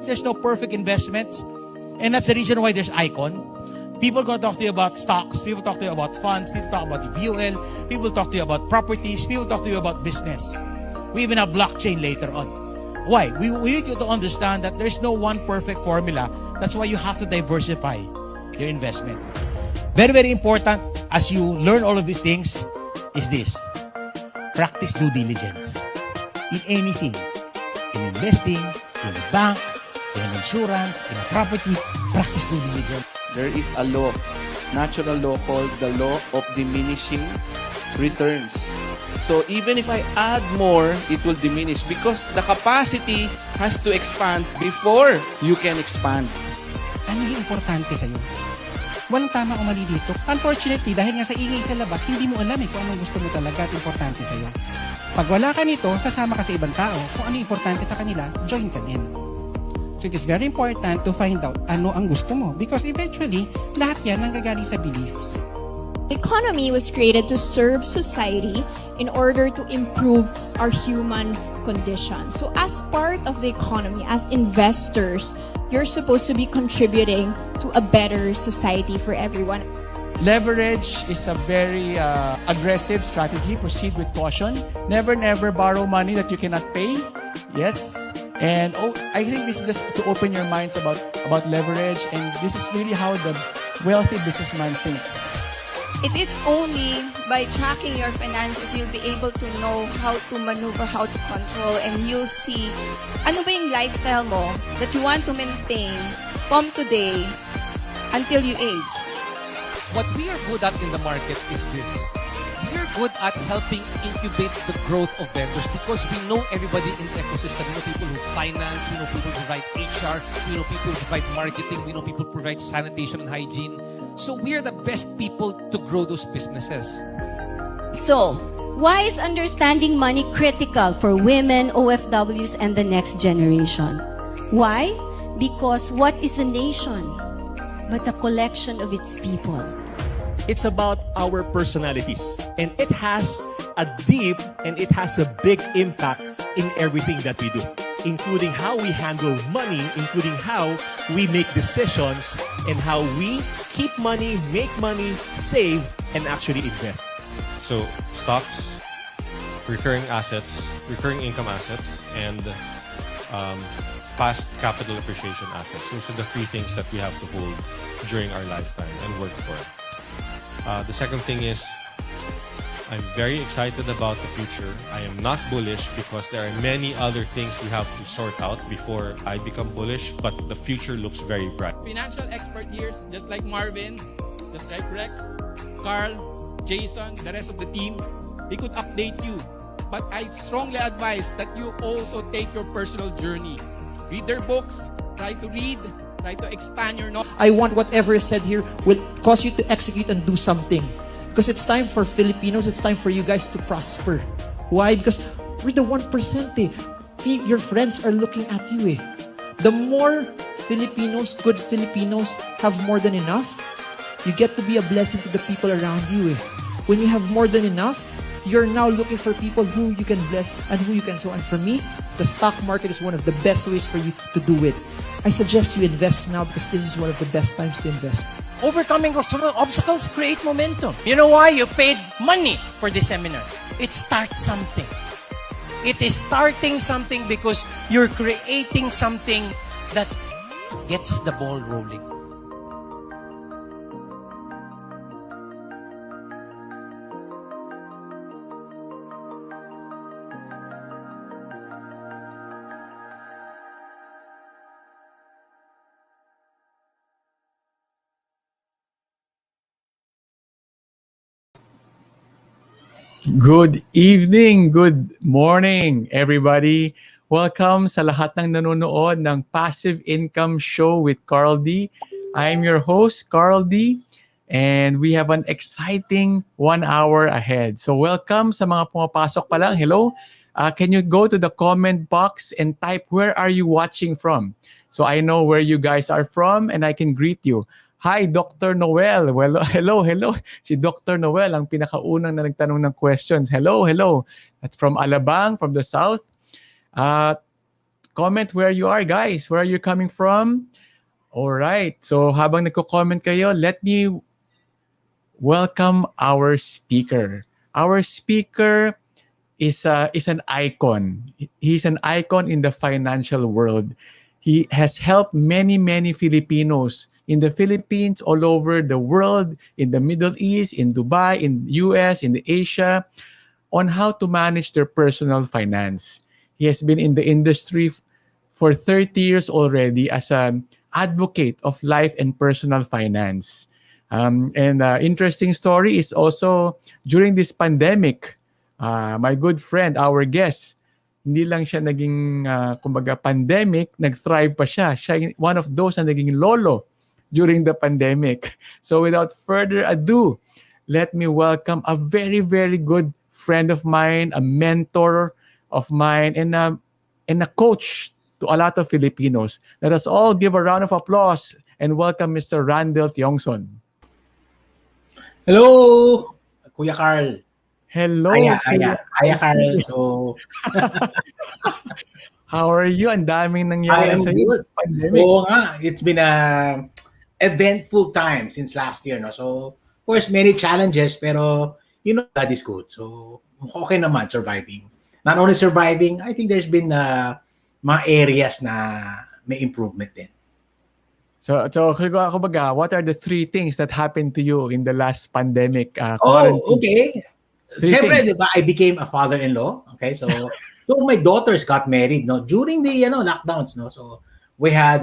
There's no perfect investments. And that's the reason why there's Icon. People are going to talk to you about stocks. People talk to you about funds. People talk about VUL. People talk to you about properties. People talk to you about business. We even have blockchain later on. Why? We need you to understand that there's no one perfect formula. That's why you have to diversify your investment. Very, very important as you learn all of these things is this. Practice due diligence. In anything. In investing, in a bank, in an insurance, in a property, practice due diligence. There is a law, natural law called the law of diminishing returns. So even if I add more, it will diminish because the capacity has to expand before you can expand. Ano yung importante sa'yo? Walang tama o mali dito. Unfortunately, dahil nga sa ingay sa labas, hindi mo alam kung anong gusto mo talaga at importante sa'yo. Pag wala ka nito, sasama ka sa ibang tao. Kung ano importante sa kanila, join ka din. So it is very important to find out ano ang gusto mo because eventually, lahat yan nanggagaling sa beliefs. Economy was created to serve society in order to improve our human condition. So as part of the economy, as investors, you're supposed to be contributing to a better society for everyone. Leverage is a very aggressive strategy. Proceed with caution. Never borrow money that you cannot pay. Yes. And I think this is just to open your minds about leverage. And this is really how the wealthy businessman thinks. It is only by tracking your finances you'll be able to know how to maneuver, how to control, and you'll see ano ba yung lifestyle mo that you want to maintain from today until you age. What we are good at in the market is this. We are good at helping incubate the growth of vendors because we know everybody in the ecosystem. We know people who finance, we know people who provide HR, we know people who provide marketing, we know people who provide sanitation and hygiene. So we are the best people to grow those businesses. So, why is understanding money critical for women, OFWs, and the next generation? Why? Because what is a nation but a collection of its people? It's about our personalities. And it has a deep and it has a big impact in everything that we do, including how we handle money, including how we make decisions, and how we keep money, make money, save, and actually invest. So stocks, recurring assets, recurring income assets, and fast capital appreciation assets. Those are the three things that we have to hold during our lifetime and work for. The second thing is, I'm very excited about the future. I am not bullish because there are many other things we have to sort out before I become bullish, but the future looks very bright. Financial expert here, just like Marvin, just like Rex, Carl, Jason, the rest of the team, they could update you. But I strongly advise that you also take your personal journey. Read their books, try to read, try to expand your knowledge. I want whatever is said here will cause you to execute and do something. Because it's time for Filipinos, it's time for you guys to prosper. Why? Because we're the 1%. Your friends are looking at you. The more Filipinos, good Filipinos, have more than enough, you get to be a blessing to the people around you. When you have more than enough, you're now looking for people who you can bless and who you can so. And for me, the stock market is one of the best ways for you to do it. I suggest you invest now because this is one of the best times to invest. Overcoming obstacles create momentum. You know why? You paid money for this seminar. It starts something. It is starting something because you're creating something that gets the ball rolling. Good evening, good morning, everybody. Welcome sa lahat ng nanonood ng Passive Income Show with Carl D. I'm your host, Carl D. And we have an exciting 1 hour ahead. So welcome sa mga pumapasok pa lang. Hello. Can you go to the comment box and type where are you watching from? So I know where you guys are from and I can greet you. Hi, Dr. Noel. Well, hello. Si Dr. Noel ang pinakaunang na nagtanong ng questions. Hello. That's from Alabang, from the south. Comment where you are, guys. Where are you coming from? All right. So habang nagko-comment kayo, let me welcome our speaker. Our speaker is an icon. He's an icon in the financial world. He has helped many Filipinos in the Philippines, all over the world, in the Middle East, in Dubai, in US, in the Asia, on how to manage their personal finance. He has been in the industry for 30 years already as an advocate of life and personal finance. And interesting story is also during this pandemic, my good friend, our guest, hindi lang siya naging, kumbaga, pandemic, nag-thrive pa siya. Siya one of those na naging lolo during the pandemic. So without further ado, let me welcome a very good friend of mine, a mentor of mine, and a coach to a lot of Filipinos. Let us all give a round of applause and welcome Mr. Randell Tiongson. Hello, Kuya Carl. Hello. Aya, Carl. So, how are you? Ang daming I nangyari am sa good. pandemic. Oo nga, it's been a eventful time since last year, no? So, of course, many challenges, pero, God is good. So, okay naman, surviving. Not only surviving, I think there's been mga areas na may improvement din. So kumbaga, what are the 3 things that happened to you in the last pandemic? Okay. Siyempre, di ba, I became a father-in-law. Okay, so my daughters got married, no, during the lockdowns, no. So we had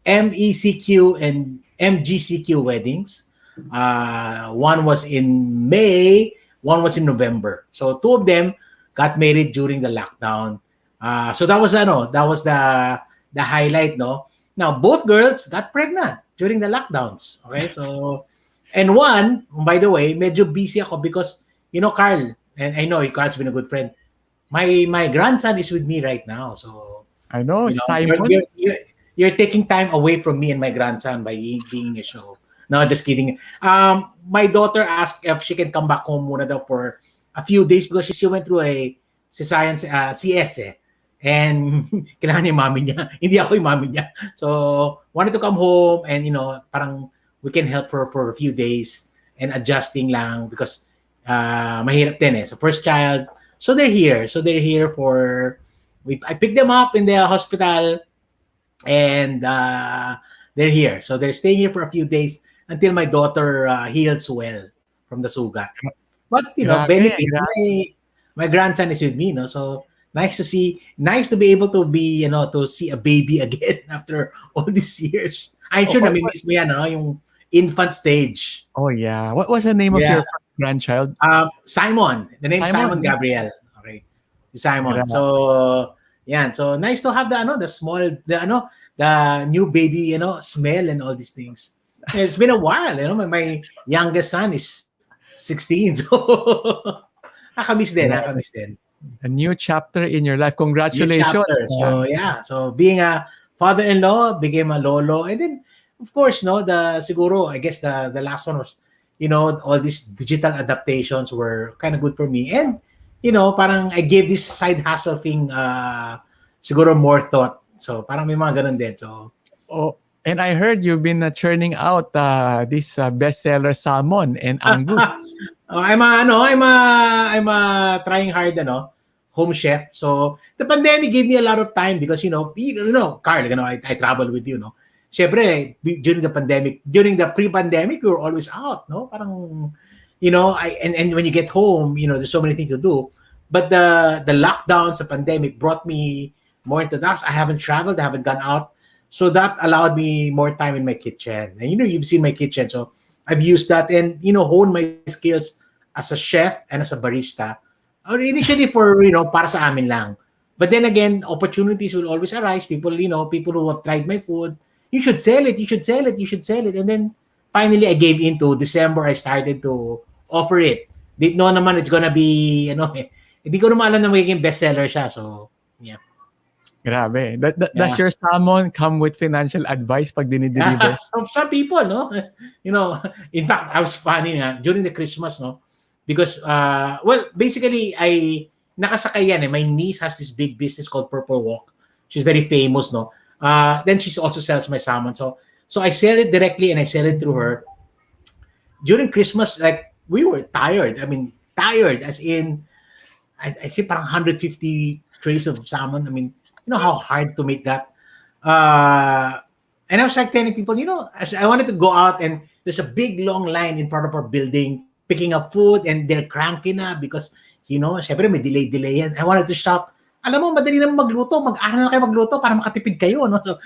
MECQ and MGCQ weddings. One was in May, one was in November. So 2 of them got married during the lockdown. So that was the highlight, no. Now both girls got pregnant during the lockdowns. Okay, so. And one, by the way, medyo busy ako because, Carl, and I know Carl's been a good friend. My grandson is with me right now. So, I know, Simon. You're taking time away from me and my grandson by being a show. No, just kidding. My daughter asked if she can come back home muna daw for a few days because she went through a cesarean CS eh. And kailangan niya yung mami niya. Hindi ako yung mami niya. So, wanted to come home and, parang we can help her for a few days and adjusting lang because mahirap din eh. So first child. So they're here. I picked them up in the hospital and they're here. So they're staying here for a few days until my daughter heals well from the sugat. But, benefit, my grandson is with me, no? So nice to be able to be, to see a baby again after all these years. I'm sure namimiss mo yan, yung infant stage. Oh yeah. What was the name of your grandchild? Simon. The name Simon Gabriel. Okay. Simon. Yeah. So, So nice to have the new baby, smell and all these things. It's been a while, my youngest son is 16. So nakamiss din. A new chapter in your life. Congratulations. So so being a father-in-law, became a lolo, and then of course, siguro, I guess the last one was, all these digital adaptations were kind of good for me. And, parang I gave this side hustle thing, siguro more thought. So, parang may mga ganun din. So, and I heard you've been churning out this bestseller salmon and angus. I'm a trying hard, home chef. So, the pandemic gave me a lot of time because, Carl, I travel with you, Siyempre, during the pre-pandemic, we were always out, no? Parang, and when you get home, there's so many things to do. But the lockdowns, the pandemic brought me more into that. I haven't traveled, I haven't gone out. So that allowed me more time in my kitchen. And, you've seen my kitchen. So I've used that and, honed my skills as a chef and as a barista. Or initially for, para sa amin lang. But then again, opportunities will always arise. People who have tried my food, you should sell it. And then finally I gave in to December. I started to offer it. Didn't know naman it's gonna be, hindi ko naman alam na magiging bestseller siya. So, yeah. Grabe. Does your salmon come with financial advice pag dinideliver? Some people, no? In fact, I was funny during the Christmas, no? Because, basically, nakasakay yan eh. My niece has this big business called Purple Walk. She's very famous, no? Then she also sells my salmon. So I sell it directly and I sell it through her. During Christmas, like, we were tired. I mean, tired as in, I see parang 150 trays of salmon. I mean, you know how hard to make that. And I was like telling people, as I wanted to go out and there's a big long line in front of our building picking up food and they're cranky na because, syempre may delay yan. I wanted to shop. Alam mo, madali na magluto. Mag-aral na kayo magluto para makatipid kayo. No? So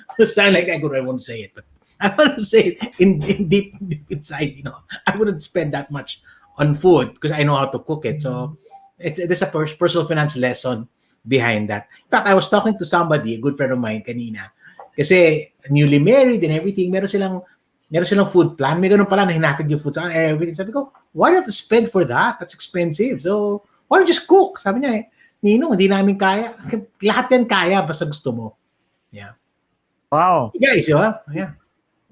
like, I won't say it, but I want to say it in deep inside, I wouldn't spend that much on food because I know how to cook it. So there's a personal finance lesson behind that. In fact, I was talking to somebody, a good friend of mine kanina, kasi newly married and everything, meron silang food plan. May ganun pala na hinatid yung food sa and everything. Sabi ko, why do you have to spend for that? That's expensive. So, why don't you just cook? Sabi niya Ninong, hindi namin kaya. Lahat yan kaya basta gusto mo. Yeah. Wow. You guys, yeah.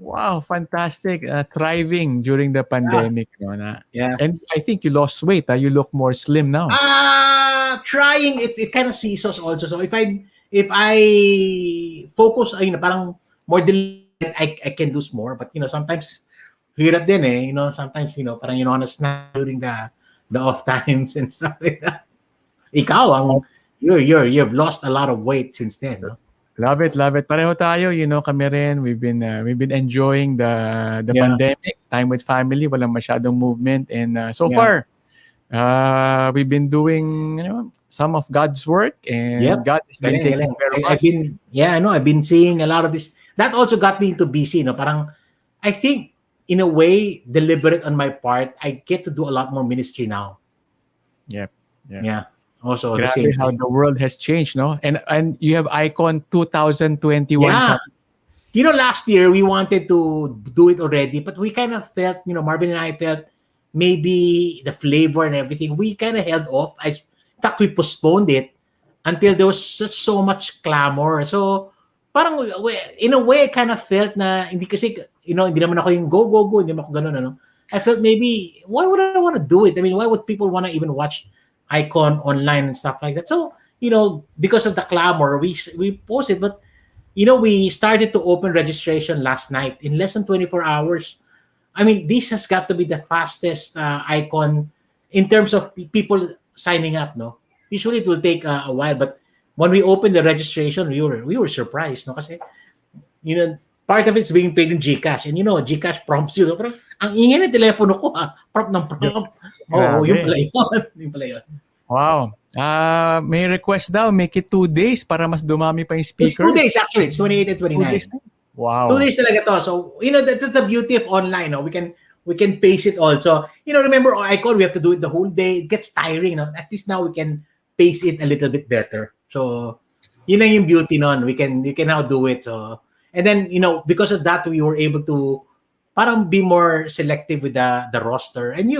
Wow, fantastic. Thriving during the pandemic. Yeah. And I think you lost weight. You look more slim now. Trying it kind of seasons also. So if I focus, parang more deliberate, I can do more. But sometimes hirap din eh. Sometimes parang on a snack during the off times and stuff like that. Ikaw, you've lost a lot of weight since then. No? Love it. Pareho tayo, kami rin. We've been enjoying the pandemic, time with family, walang masyadong movement, and so far, we've been doing, some of God's work, and God has been taking care of us. I've been seeing a lot of this. That also got me into BC, Parang, I think, in a way, deliberate on my part, I get to do a lot more ministry now. Yep. Yeah. Also, the Grabe same how the world has changed, no? And you have Icon 2021. Yeah. Last year we wanted to do it already, but we kind of felt, Marvin and I felt maybe the flavor and everything, we kind of held off. In fact, we postponed it until there was so much clamor. So, parang in a way, I kind of felt na hindi kasi, hindi naman ako yung go, hindi naman ako ganun, I felt maybe, why would I want to do it? I mean, why would people want to even watch Icon online and stuff like that? So, because of the clamor, we posted, but, we started to open registration last night in less than 24 hours. I mean, this has got to be the fastest Icon in terms of people signing up, no? Usually it will take a while, but when we opened the registration, we were surprised, no? Kasi, part of it's being paid in GCash, and GCash prompts you. Pero ang ingay ng telepono ko, prompt ng prompt. Yung pala yun. Wow. May request daw, make it 2 days para mas dumami pa yung speakers. It's 2 days actually. It's 28 and 29. Wow. 2 days talaga to. So, that's the beauty of online. No? We can pace it also. Remember Icon, we have to do it the whole day. It gets tiring. No? At least now we can pace it a little bit better. So, yun ang yung beauty nun. You can now do it. So, and then, because of that, we were able to parang be more selective with the roster. And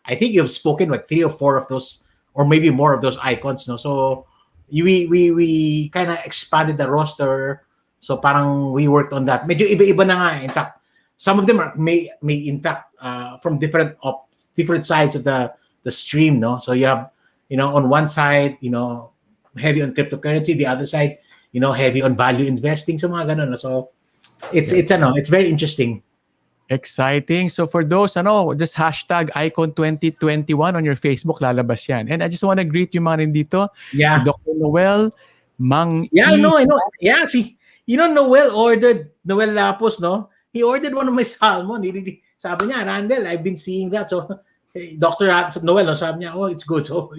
I think you've spoken like 3 or 4 of those, or maybe more of those icons, no? So we kind of expanded the roster. So parang we worked on that. Medyo iba-iba na nga. In fact, some of them may in fact from different sides of the stream, no? So you have, on one side, heavy on cryptocurrency, the other side, heavy on value investing. So mga ganun, no? So it's very interesting. Exciting. So for those, just hashtag Icon 2021 on your Facebook, lalabas yan. And I just want to greet yung mga nandito. Yeah. Si Dr. Noel, Mang I know. Yeah, see, Noel Lapos, no? He ordered one of my salmon. Sabi niya, Randell, I've been seeing that. So, Dr. Noel, no, sabi niya, it's good. So,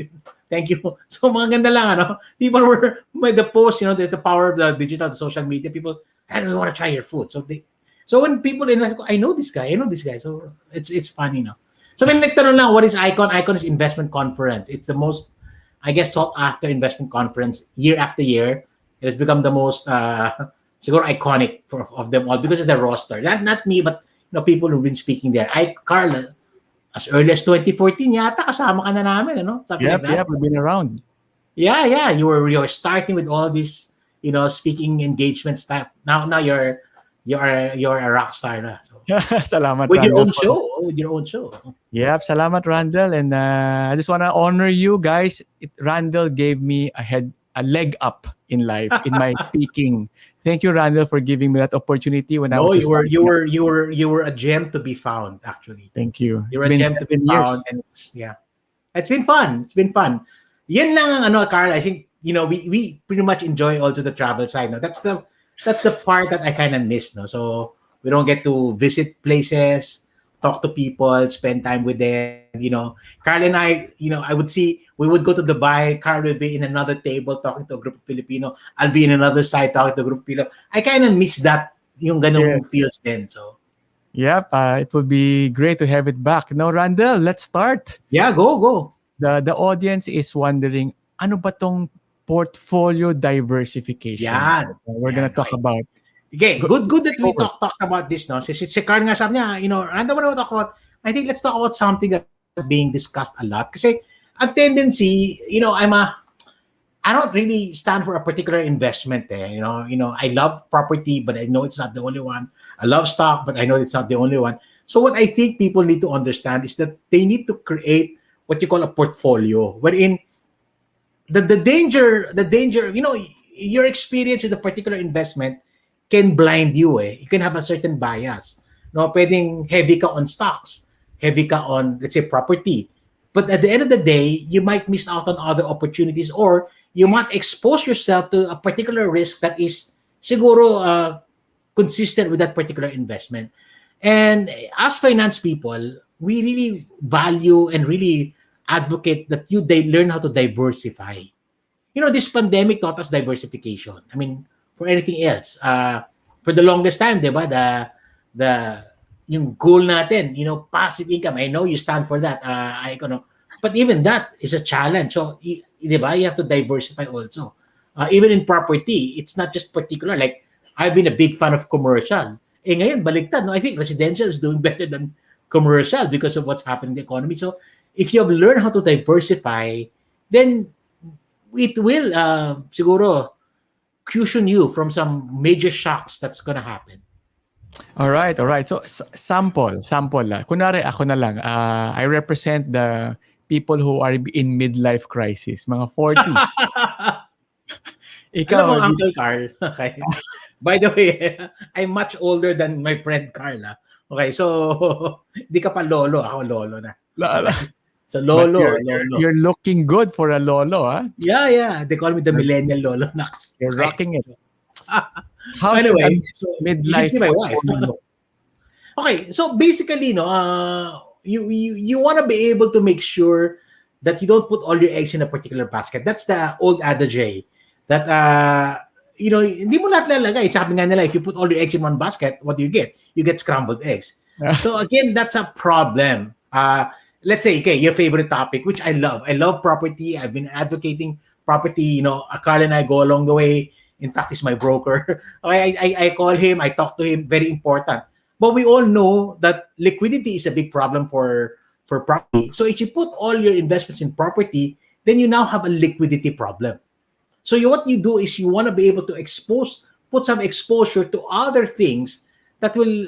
thank you. So, mga ganda lang, people were, with the post, the power of the digital, the social media, people, I don't want to try your food. So when people I know this guy. So it's funny, no? So when nagtanong lang, what is Icon? Icon is investment conference. It's the most, I guess, sought after investment conference year after year. It has become the most siguro iconic of them all because of the roster. Not me, but people who've been speaking there. Carl, as early as 2014 yata kasama ka na namin, Something like that. Yep, we've been around. Yeah. You were starting with all this, speaking engagement stuff. Now you're you're a rock star na. So, Salamat, with your Randall. own show, with your own show. Yep, salamat, Randall. And I just want to honor you guys. Randall gave me a leg up in life, in my speaking. Thank you, Randall, for giving me that opportunity when I No, was you were starting you out. were you were you were a gem to be found. Actually, Thank you. you're It's a been gem to be 7 years. found, and yeah, it's been fun. It's been fun. Yan lang ang ano, Carl. I think we pretty much enjoy also the travel side. No, that's the part that I kind of miss. No, so we don't get to visit places, talk to people, spend time with them. Carl and I, I would see we would go to Dubai. Carl would be in another table talking to a group of Filipino. I'll be in another side talking to a group of Filipino. I kind of miss that yung Yeah. ganong feels din. So Yep, it would be great to have it back. Now, Randall, let's start. yeah, go. The audience is wondering, ano ba tong portfolio diversification? Yan. We're gonna Yan, talk okay. about. Okay, Go- good that we go. talked about this, no? Si Carl nga sabi niya, Randall, what do we talk about? I think let's talk about something that's being discussed a lot. Kasi ang tendency, I don't really stand for a particular investment. I love property, but I know it's not the only one. I love stock, but I know it's not the only one. So what I think people need to understand is that they need to create what you call a portfolio, wherein the danger, your experience with a particular investment can blind you. You can have a certain bias. No, pwedeng heavy ka on stocks, heavy ka on, let's say, property. But at the end of the day, you might miss out on other opportunities, or you might expose yourself to a particular risk that is siguro consistent with that particular investment. And as finance people, we really value and really advocate that they learn how to diversify. This pandemic taught us diversification. I mean, for anything else, for the longest time, diba, yung goal natin, passive income. I know you stand for that. But even that is a challenge. So, diba, you have to diversify also. Even in property, it's not just particular. Like, I've been a big fan of commercial. Ngayon, baliktad. No? I think residential is doing better than commercial because of what's happening in the economy. So, if you have learned how to diversify, then it will siguro cushion you from some major shocks that's gonna happen. All right. So, sample lang. Kunwari, ako na lang. I represent the people who are in midlife crisis, mga 40s. Ikaw, Alam mo, Uncle Carl, okay. By the way, I'm much older than my friend Carl. Okay, so di ka pa lolo, ako lolo na. So lolo, lolo. You're looking good for a lolo, huh? Yeah. They call me the millennial lolo. Nax. You're Okay. rocking it. How Anyway, should a so midlife you should see my wife. portfolio- Okay, so basically, you want to be able to make sure that you don't put all your eggs in a particular basket. That's the old adage that hindi mo lahat lalagay. Sabi nga nila, if you put all your eggs in one basket, what do you get? You get scrambled eggs. So again, that's a problem. Let's say, okay, your favorite topic, which I love. I love property. I've been advocating property. Carl and I go along the way. In fact, he's my broker. Okay, I call him. I talk to him. Very important. But we all know that liquidity is a big problem for property. So if you put all your investments in property, then you now have a liquidity problem. So what you do is you want to be able to put some exposure to other things that will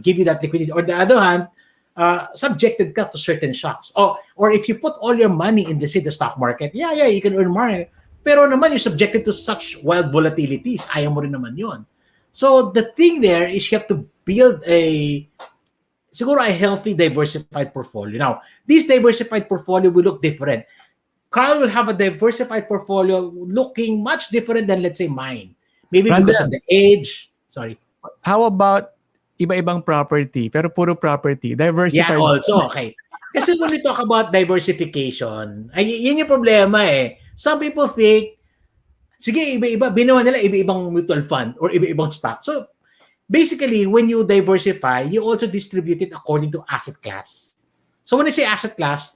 give you that liquidity. Or the other hand, subjected ka to certain shocks. Or if you put all your money in the stock market, yeah, you can earn money. Pero naman, you're subjected to such wild volatilities. Ayaw mo rin naman yun. So the thing there is you have to build siguro a healthy diversified portfolio. Now, this diversified portfolio will look different. Carl will have a diversified portfolio looking much different than, let's say, mine. Maybe because of the age. Sorry. How about iba-ibang property, pero puro property? Diversified. Yeah, also, okay. Kasi when we talk about diversification, yun yung problema eh. Some people think, sige, iba-iba, binawa nila iba-ibang mutual fund or iba-ibang stock. So, basically, when you diversify, you also distribute it according to asset class. So, when I say asset class,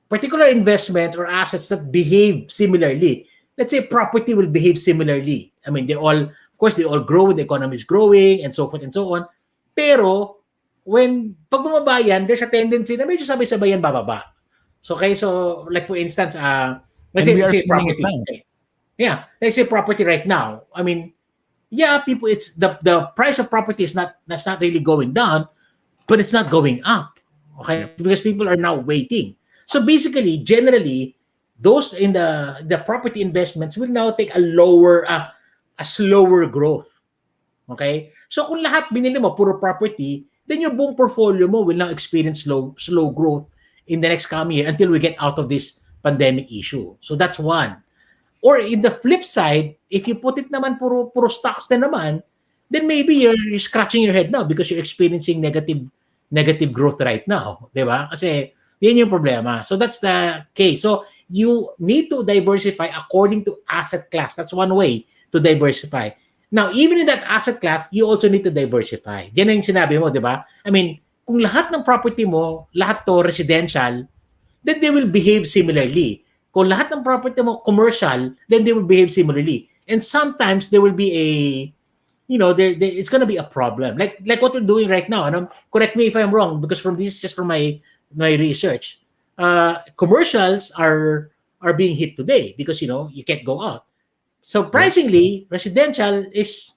particular investments or assets that behave similarly. Let's say property will behave similarly. I mean, they all grow with the economy is growing and so forth and so on. Pero, pag bumaba yan, there's a tendency na medyo sabay-sabay yan bababa. So, like for instance, let's say property. Okay. Yeah, let's say property right now. I mean, yeah, people, it's the price of property is not, that's not really going down, but it's not going up. Okay, because people are now waiting. So basically, generally, those in the property investments will now take a slower growth. Okay? So kung lahat binili mo puro property, then your buong portfolio mo will now experience slow growth in the next coming year until we get out of this pandemic issue. So that's one. Or in the flip side, if you put it naman puro stocks na naman, then maybe you're scratching your head now because you're experiencing negative growth right now, 'di ba? Kasi yan yung problema. So that's the case. So you need to diversify according to asset class. That's one way to diversify. Now, even in that asset class, you also need to diversify. Yan ang sinabi mo, 'di ba? I mean, kung lahat ng property mo, lahat to residential, then they will behave similarly. Kung lahat ng property mo commercial, then they will behave similarly. And sometimes there will be it's going to be a problem. Like what we're doing right now. And correct me if I'm wrong, because just from my research, commercials are being hit today because you can't go out. Surprisingly, residential is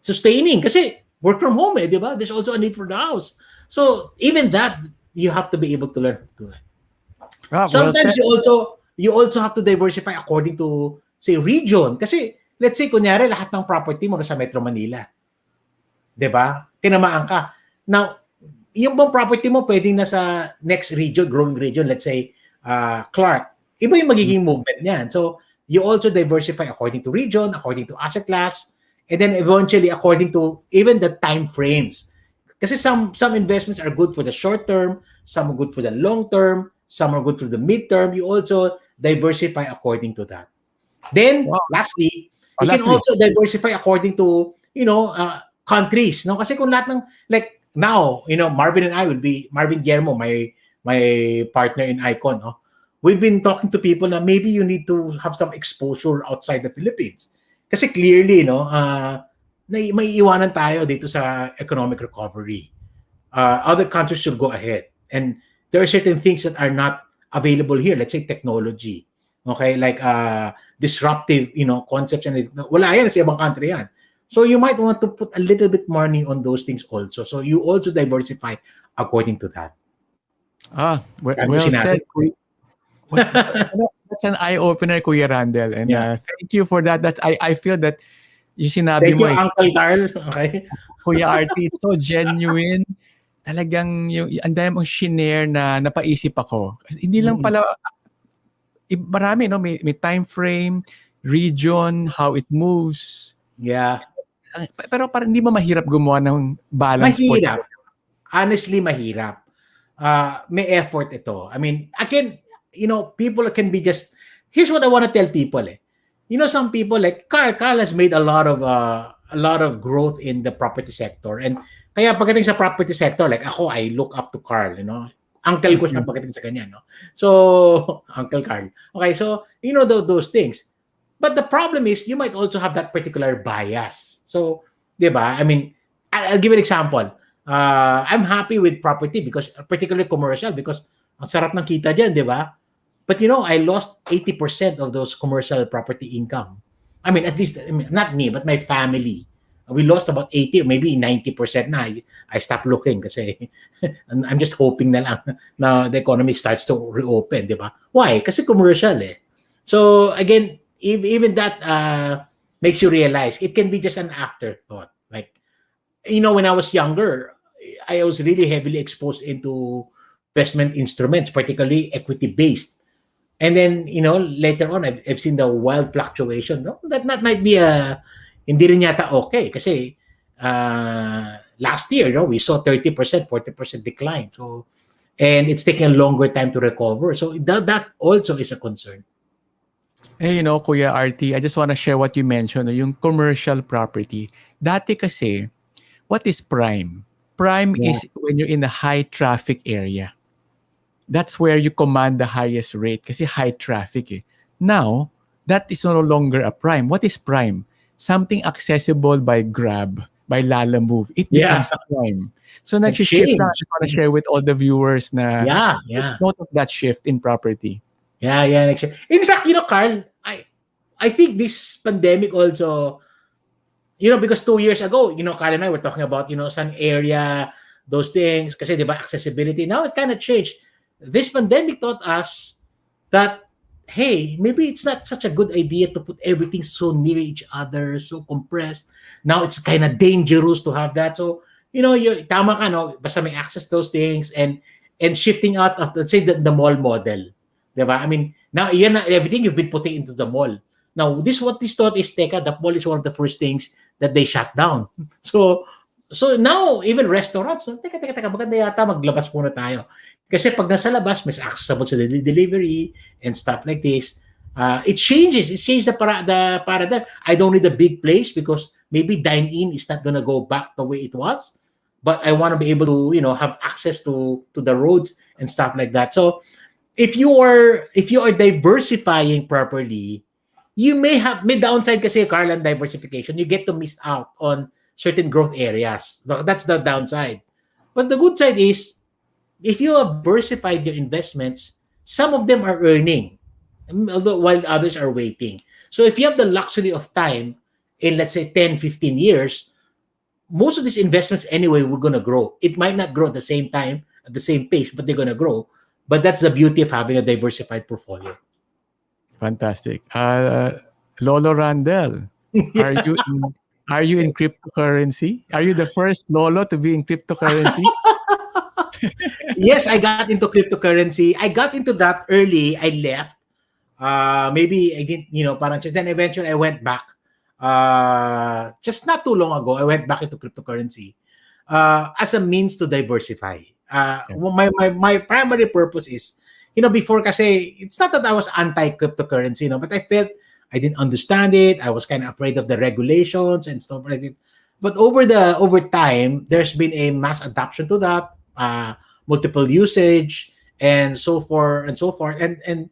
sustaining kasi work from home, di ba? There's also a need for the house. So even that, you have to be able to learn to do that. Sometimes you also have to diversify according to, say, region. Kasi let's say kunyari lahat ng property mo nasa Metro Manila. 'Di ba? Tinamaan ka. Now, yung bang property mo pwedeng nasa next region, growing region, let's say Clark. Iba yung magiging movement niyan. So, you also diversify according to region, according to asset class, and then eventually according to even the time frames. Kasi some investments are good for the short term, some are good for the long term, some are good for the mid term. You also diversify according to that. Then, lastly, you can also diversify according to, countries. No? Kasi kung lahat ng, like now, Marvin and I Marvin Guillermo, my partner in Icon, no? We've been talking to people na maybe you need to have some exposure outside the Philippines. Kasi clearly, may iwanan tayo dito sa economic recovery. Other countries should go ahead. And there are certain things that are not available here. Let's say technology. Okay? Like disruptive, concepts. And wala yan sa ibang country yan. So you might want to put a little bit money on those things also. So you also diversify according to that. Well said. That's an eye-opener, Kuya Randell. And thank you for that. That I feel that yung sinabi mo. Thank you, Uncle Carl. Okay. Kuya RT, it's so genuine. Talagang ang dami mong shinare na napaisip ako. Kasi hindi lang pala, marami, may time frame, region, how it moves. Yeah. Pero parang hindi ba mahirap gumawa ng balance? Mahirap. Honestly, mahirap. May effort ito. I mean, again, people can be just, here's what I want to tell people. Some people like Carl has made a lot of growth in the property sector. And kaya pagdating sa property sector, like ako, I look up to Carl, Uncle ko siya pagdating sa kanya, no? So, Uncle Carl. Okay, so, those things. But the problem is, you might also have that particular bias. So, di ba? I mean, I'll give an example. I'm happy with property because, particularly commercial, because ang sarap ng kita dyan, di ba? But I lost 80% of those commercial property income. I mean, at least, not me, but my family. We lost about 80 or maybe 90% na. I stopped looking kasi I'm just hoping na lang na the economy starts to reopen, di ba? Why? Kasi commercial eh. So, again, even that makes you realize it can be just an afterthought. Like, when I was younger, I was really heavily exposed into investment instruments, particularly equity-based. And then, later on, I've seen the wild fluctuation. No? That might be hindi rin yata okay. Kasi last year, we saw 30%, 40% decline. So, and it's taking a longer time to recover. So, that also is a concern. Hey, Kuya RT, I just want to share what you mentioned, yung commercial property. Dati kasi, what is prime? Prime is when you're in a high traffic area. That's where you command the highest rate kasi high traffic eh. Now, that is no longer a prime. What is prime? Something accessible by Grab, by Lala Move. It becomes prime. So nag-shift na. I just want to share with all the viewers na note of that shift in property. Yeah. In fact, Carl, I think this pandemic also Because 2 years ago, Kyle and I were talking about, sun area, those things, kasi di ba, accessibility. Now it kind of changed. This pandemic taught us that, hey, maybe it's not such a good idea to put everything so near each other, so compressed. Now it's kind of dangerous to have that. So, you're tama ka, no? Basta may access to those things and shifting out of, let's say, the mall model. Diba? I mean, now everything you've been putting into the mall. Now, what this thought is, teka, the mall is one of the first things that they shut down. So now, even restaurants, teka, maganda yata maglabas muna tayo. Kasi pag nasa labas, mas accessible sa delivery and stuff like this. It changes. It changed the paradigm. I don't need a big place because maybe dine-in is not gonna go back the way it was. But I want to be able to, have access to the roads and stuff like that. So if you are diversifying properly, you may downside kasi, Carl, and diversification. You get to miss out on certain growth areas. That's the downside. But the good side is, if you have diversified your investments, some of them are earning, while others are waiting. So if you have the luxury of time in, let's say, 10, 15 years, most of these investments anyway we're going to grow. It might not grow at the same time, at the same pace, but they're going to grow. But that's the beauty of having a diversified portfolio. Fantastic. Lolo Randell, are you in cryptocurrency? Are you the first Lolo to be in cryptocurrency? Yes, I got into cryptocurrency. I got into that early. I left. Maybe I didn't, parang, then eventually I went back. Just not too long ago, I went back into cryptocurrency as a means to diversify. My primary purpose is, before kasi, it's not that I was anti-cryptocurrency, but I felt I didn't understand it. I was kind of afraid of the regulations and stuff like that. But over time, there's been a mass adoption to that, multiple usage, and so forth and so forth. And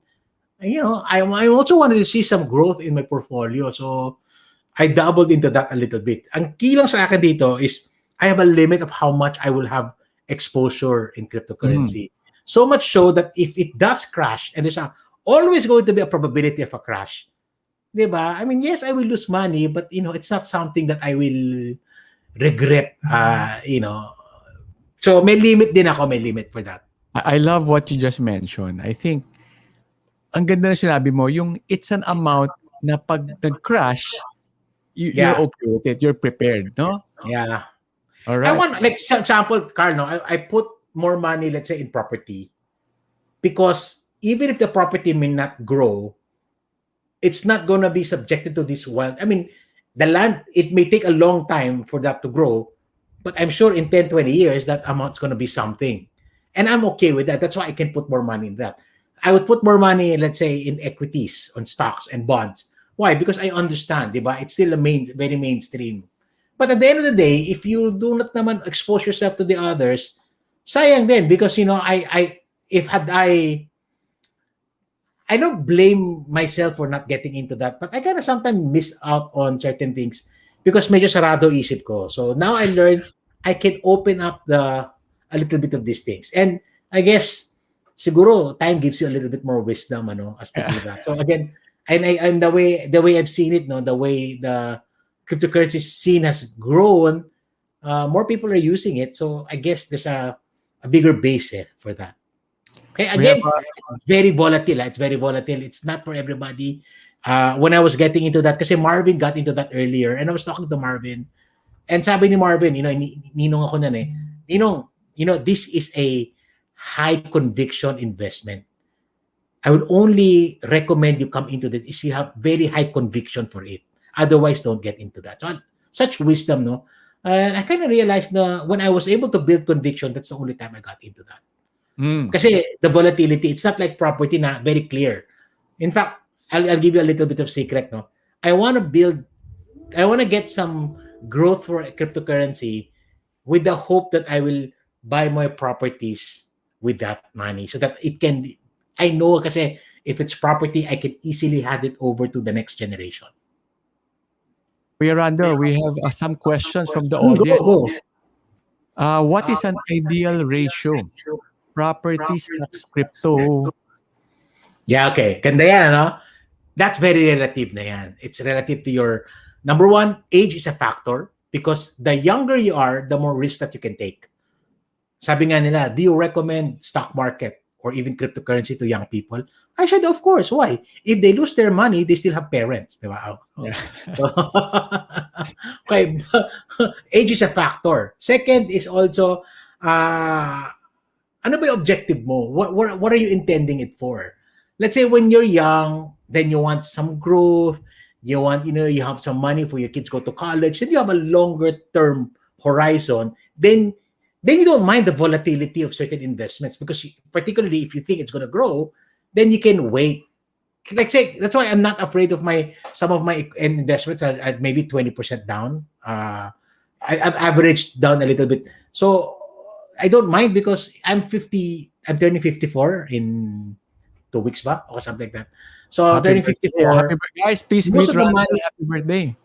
I also wanted to see some growth in my portfolio. So I doubled into that a little bit. Ang key lang sa akin dito is I have a limit of how much I will have exposure in cryptocurrency. So much so that if it does crash, and there's always going to be a probability of a crash, diba? I mean, yes, I will lose money, but it's not something that I will regret. So may limit for that. I love what you just mentioned. I think ang ganda na sinabi mo, yung it's an amount na pag nag-crash, you're okay with it. You're prepared, no? Yeah. All right. I want, like, for example, Carl, I put more money, let's say, in property, because even if the property may not grow, it's not going to be subjected to this wild. I mean, the land, it may take a long time for that to grow, but I'm sure in 10, 20 years, that amount's going to be something. And I'm okay with that. That's why I can put more money in that. I would put more money, let's say, in equities, on stocks and bonds. Why? Because I understand, diba? It's still very mainstream. But at the end of the day, if you do not naman expose yourself to the others, sayang din, because I don't blame myself for not getting into that, but I kind of sometimes miss out on certain things because medyo sarado isip ko. So now I learned I can open up a little bit of these things. And I guess siguro time gives you a little bit more wisdom as to do that. So again, and the way I've seen it, the way the cryptocurrency scene has grown, more people are using it. So I guess there's a bigger base for that. Okay, again, it's very volatile. It's very volatile. It's not for everybody. When I was getting into that, kasi Marvin got into that earlier, and I was talking to Marvin, and sabi ni Marvin, ninong ako nun ninong, this is a high conviction investment. I would only recommend you come into that if you have very high conviction for it. Otherwise, don't get into that. So, such wisdom, no? And I kind of realized when I was able to build conviction, that's the only time I got into that. Kasi the volatility, it's not like property na very clear. In fact, I'll give you a little bit of secret, no? I want to get some growth for cryptocurrency with the hope that I will buy more properties with that money so that I know kasi if it's property, I can easily hand it over to the next generation. Kuya Randell, we have some questions from the audience. Go. What is an ideal ratio? Property, stocks, crypto. Yeah, okay. Ganda yan, no? That's very relative na yan. It's relative to your Number one, age is a factor because the younger you are, the more risk that you can take. Sabi nga nila, do you recommend stock market or even cryptocurrency to young people? I said, of course. Why? If they lose their money, they still have parents. Di ba? Yeah. Okay. Age is a factor. Second is also, ano ba yung objective mo? What are you intending it for? Let's say when you're young, then you want some growth, you want, you have some money for your kids go to college, then you have a longer term horizon, then you don't mind the volatility of certain investments because particularly if you think it's going to grow, then you can wait. Like say, that's why I'm not afraid of some of my investments at maybe 20% down. I've averaged down a little bit. So I don't mind because I'm turning 54 in 2 weeks ba? Or something like that. So I'm turning 54. Happy birthday. Guys, please Most greet of the Randell. money- Happy birthday.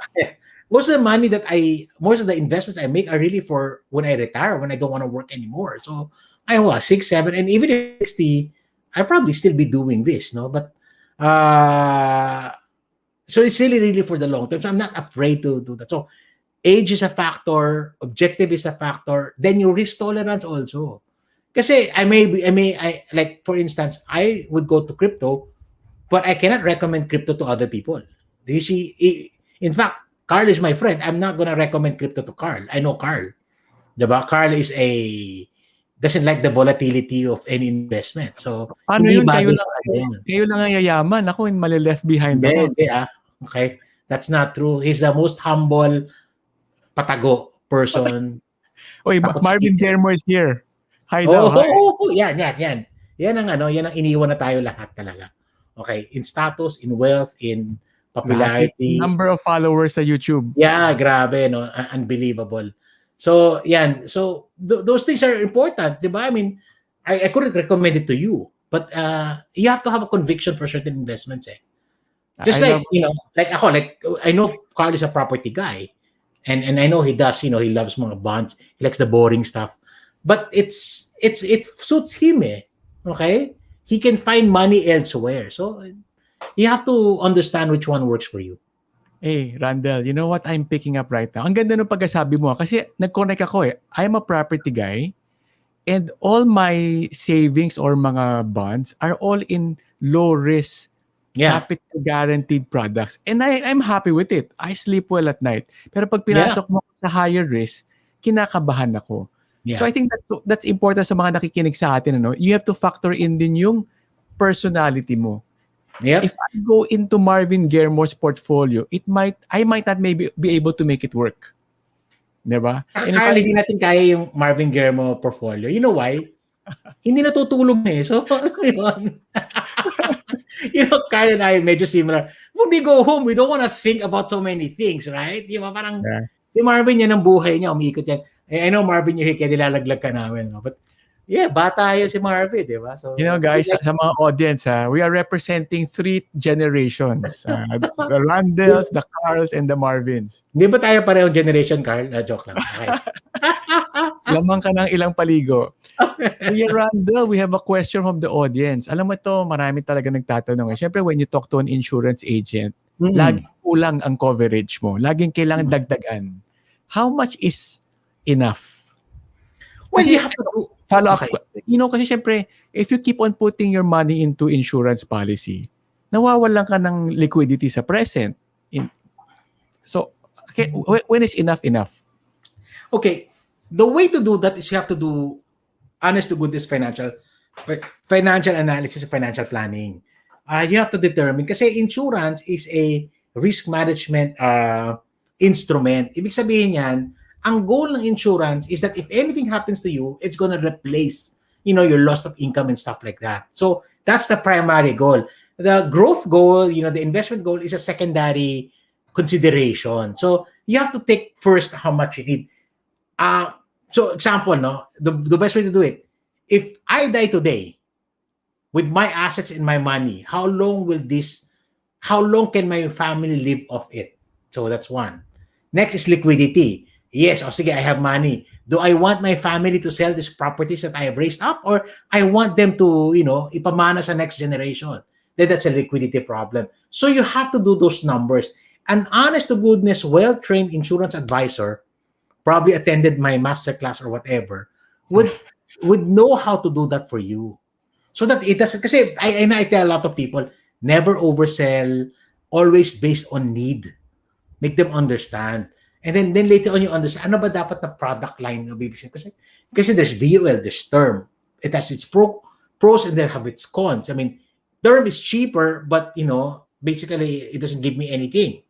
Most of the investments I make are really for when I retire, when I don't want to work anymore. So I was 6, 7, and even at 60, I probably still be doing this, no? But so it's really for the long term. So I'm not afraid to do that. So age is a factor, objective is a factor, then your risk tolerance also. Kasi I like for instance, I would go to crypto, but I cannot recommend crypto to other people. You see, in fact, Carl is my friend. I'm not gonna recommend crypto to Carl. I know Carl. Diba? Carl doesn't like the volatility of any investment. So, Ano hindi yun? bagay sa kanya yun. Kayo lang ang yayaman. Ako, mali-left behind ako. Hindi. Okay. That's not true. He's the most humble, patago person. Oy, Takot Marvin sa- Guillermo is here. Hi daw. Hi. Yan. Yan ang iniwan na tayo lahat talaga. Okay. In status, in wealth, in popularity. Number of followers sa YouTube. Yeah, grabe, no? Unbelievable. So, yan. So, those things are important, di ba? I mean, I couldn't recommend it to you, but you have to have a conviction for certain investments, eh. Just like I know Carl is a property guy, and I know he does, he loves mga bonds, he likes the boring stuff, but it suits him, eh. Okay? He can find money elsewhere. So, you have to understand which one works for you. Hey, Randell, you know what I'm picking up right now? Ang ganda ng pagkasabi mo. Kasi nag-connect ako eh. I'm a property guy and all my savings or mga bonds are all in low-risk, capital guaranteed products. And I'm happy with it. I sleep well at night. Pero pag pinasok mo sa higher risk, kinakabahan ako. Yeah. So I think that's important sa mga nakikinig sa atin. Ano? You have to factor in din yung personality mo. Yep. If I go into Marvin Guillermo's portfolio, I might not maybe be able to make it work. Diba? And Carl, hindi natin kaya yung Marvin Guillermo portfolio. You know why? Hindi natutulog na eh. So, Carl and I medyo similar. When we go home, we don't want to think about so many things, right? Parang, si Marvin yan ang buhay niya, umiikot yan. I know Marvin, you're here, kaya nilalaglag ka namin. No? But, yeah, bata yun si Marvin, di ba? So, guys, sa mga audience, we are representing 3 generations. The Randells, the Carls, and the Marvins. Hindi ba tayo parehong generation, Carl? Joke lang. Okay. Lamang ka ng ilang paligo. Kuya Randell, we have a question from the audience. Alam mo ito, marami talaga nagtatanong. Siyempre, when you talk to an insurance agent, laging kulang ang coverage mo. Laging kailangan dagdagan. How much is enough? Well, you have to follow up. Kasi syempre, if you keep on putting your money into insurance policy, nawawalan ka ng liquidity sa present. So, when is enough? Okay. The way to do that is you have to do honest to goodness financial analysis, financial planning. You have to determine kasi insurance is a risk management instrument. Ibig sabihin yan, ang goal ng insurance is that if anything happens to you, it's gonna replace, your loss of income and stuff like that. So that's the primary goal. The growth goal, the investment goal is a secondary consideration. So you have to take first how much you need. So example, no, the best way to do it. If I die today with my assets and my money, how long can my family live off it? So that's one. Next is liquidity. Yes, sige, I have money. Do I want my family to sell these properties that I have raised up, or I want them to, ipamana sa next generation? Then that's a liquidity problem. So you have to do those numbers. an honest to goodness, well-trained insurance advisor, probably attended my masterclass or whatever, would know how to do that for you. So that it doesn't, kasi I tell a lot of people, never oversell, always based on need. Make them understand. And then later on you understand, ano ba dapat na product line ng bibigyan? Kasi there's VUL, there's term. It has its pros and then have its cons. I mean, term is cheaper, but basically it doesn't give me anything.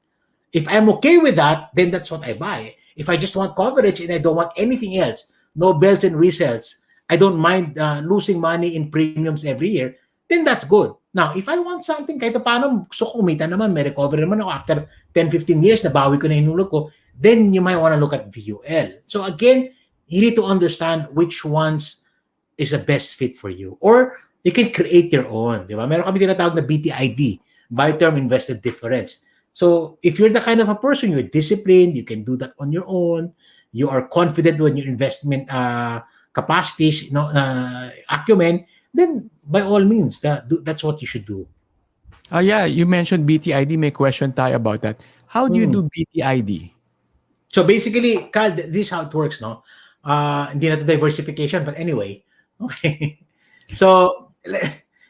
If I'm okay with that, then that's what I buy. If I just want coverage and I don't want anything else, no bells and whistles, I don't mind losing money in premiums every year, then that's good. Now, if I want something, kahit paano, gusto ko kumita naman, may recovery naman ako after 10-15 years, nabawi ko na hinulog ko, then you might want to look at VUL. So again, you need to understand which ones is the best fit for you. Or you can create your own. Di ba? Meron kami tinatawag na BTID, Buy Term Invested Difference. So if you're the kind of a person, you're disciplined, you can do that on your own, you are confident with your investment capacities, acumen, then by all means, that's what you should do. Yeah, you mentioned BTID. May question tayo about that. How do you do BTID? So basically, Carl, this is how it works, no? Hindi na to diversification, but anyway. Okay. So,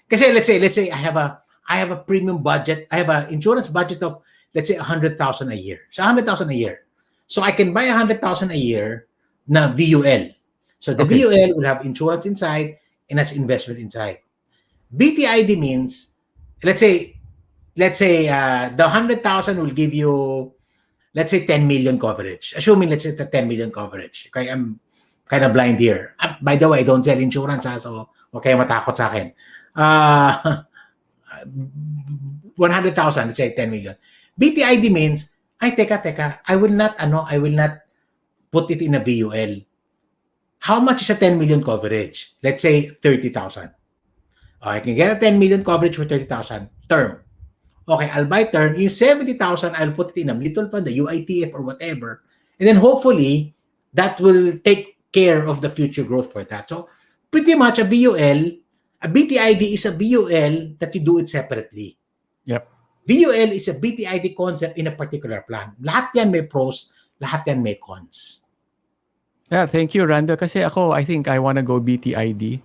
kasi let's say I have a premium budget. I have an insurance budget of, let's say, 100,000 a year. So 100,000 a year. So I can buy 100,000 a year na VUL. So the VUL will have insurance inside and has investment inside. BTID means, let's say the 100,000 will give you, let's say, 10 million coverage. Assuming, let's say, the 10 million coverage. Okay, I'm kind of blind here. By the way, I don't sell insurance, so okay, matakot sa akin. 100,000, let's say 10 million. BTID means, teka, I will not put it in a VUL. How much is a 10 million coverage? Let's say 30,000. I can get a 10 million coverage for 30,000 term. Okay, I'll buy term. Yung 70,000, I'll put it in a mutual fund, the UITF or whatever. And then hopefully, that will take care of the future growth for that. So, pretty much a VUL, a BTID is a VUL that you do it separately. Yep. VUL is a BTID concept in a particular plan. Lahat yan may pros, lahat yan may cons. Yeah, thank you, Randall. Kasi ako, I think I wanna go BTID.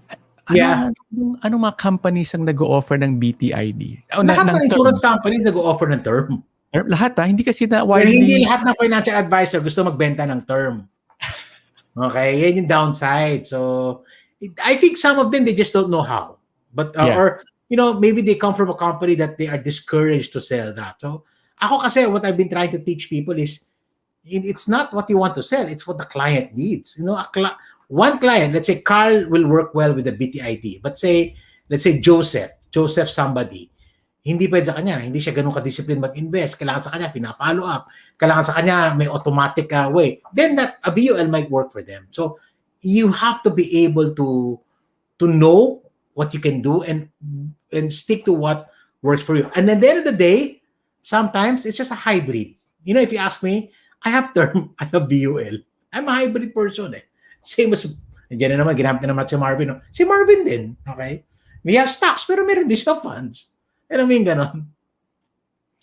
Yeah. Ano mga companies ang nag-o-offer ng BTID? Lahat ng insurance companies nag-o-offer ng term. Lahat hindi kasi na Pero widely... hindi lahat ng financial advisor gusto magbenta ng term. Okay, yan yung downside. So, I think some of them, they just don't know how. But, or, maybe they come from a company that they are discouraged to sell that. So, ako kasi, what I've been trying to teach people is, it's not what you want to sell, it's what the client needs. One client, let's say Carl will work well with the BTID, but let's say Joseph somebody, hindi pwede sa kanya, hindi siya ganun ka-discipline mag-invest, kailangan sa kanya pina-follow up, kailangan sa kanya may automatic way, then that a VUL might work for them. So you have to be able to know what you can do and stick to what works for you. And at the end of the day, sometimes it's just a hybrid. If you ask me, I have term, I have VUL. I'm a hybrid person Same as, dyan na naman, ginamit na naman si Marvin. No? Si Marvin din, okay? We have stocks, pero meron din siya funds. I mean, ganon.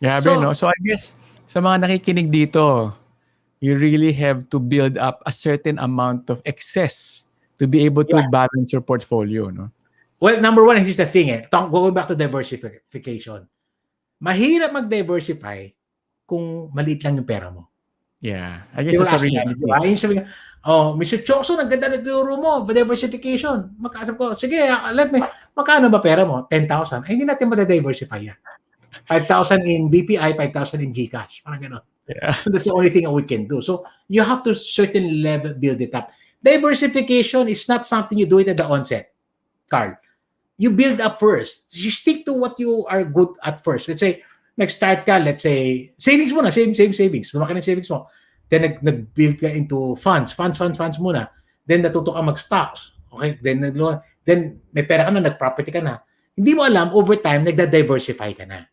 Yeah, no? So I guess, sa mga nakikinig dito, you really have to build up a certain amount of excess to be able to balance your portfolio, no? Well, number one, here's the thing going back to diversification. Mahirap mag-diversify kung maliit lang yung pera mo. Yeah. I guess it's a reality. Mr. Tiongson, ang ganda na turo mo, diversification. Magkasap ko, sige, magkano ba pera mo? 10,000. Ay, hindi natin mada-diversify yan. 5,000 in BPI, 5,000 in GCash. Parang gano'n. Yeah. That's the only thing we can do. So, you have to certain level build it up. Diversification is not something you do it at the onset, Carl. You build up first. You stick to what you are good at first. Let's say, nag-start ka, let's say, savings muna, savings. Lumaki ng savings mo. Then nag-build ka into funds muna. Then natuto ka mag-stocks. Okay? Then may pera ka na, nag-property ka na. Hindi mo alam, over time, nagda-diversify ka na.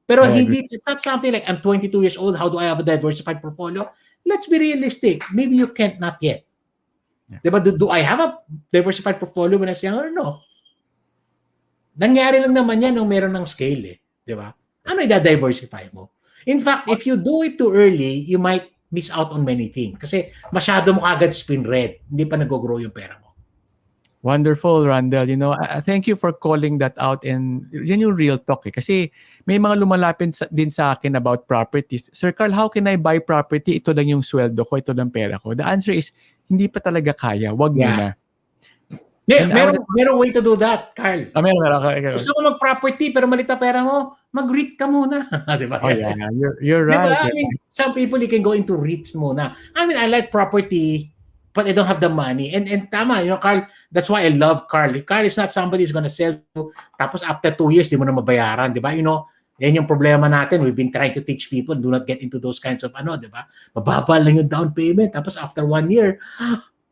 Pero it's not something like, I'm 22 years old, how do I have a diversified portfolio? Let's be realistic. Maybe you can't, not yet. Yeah. Diba? Do I have a diversified portfolio when I was younger? No. Nangyari lang naman yan nung meron ng scale Diba? Ano i-diversify mo? In fact, if you do it too early, you might miss out on many things. Kasi masyado mo kagad spin red. Hindi pa nag-grow yung pera mo. Wonderful, Randall. You know, thank you for calling that out, and yun yung real talk eh. Kasi may mga lumalapit din sa akin about properties. Sir Carl, how can I buy property? Ito lang yung sweldo ko, ito lang pera ko. The answer is, hindi pa talaga kaya. Wag muna. Merong way to do that, Carl. Meron. Okay. Gusto mo mag-property pero malit na pera mo, mag-REIT ka muna. Di ba? Oh yeah, you're right. Diba? I mean, some people, you can go into REITs muna. I mean, I like property, but I don't have the money. And tama, Carl, that's why I love Carl. Carl is not somebody who's gonna sell to, tapos after 2 years, di mo na mabayaran, di ba? Yan yung problema natin. We've been trying to teach people, do not get into those kinds of di ba? Mababa lang yung down payment. Tapos after 1 year,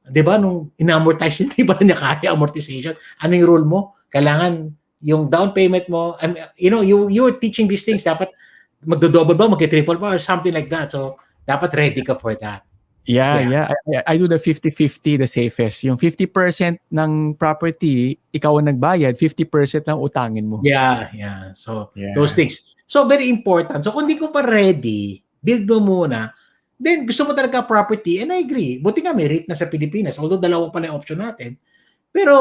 di ba, nung in-amortize yun, di ba niya kaya amortization? Ano yung rule mo? Kailangan yung down payment mo, you were teaching these things, dapat magdo-double ba, mag-triple ba, or something like that. So, dapat ready ka for that. Yeah. I do the 50-50, the safest. Yung 50% ng property, ikaw ang nagbayad, 50% lang utangin mo. Yeah. So, those things. So, very important. So, kung di ko pa ready, build mo muna. Then, gusto mo talaga property, and I agree. Buti nga may REIT na sa Pilipinas, although dalawa pala yung option natin. Pero,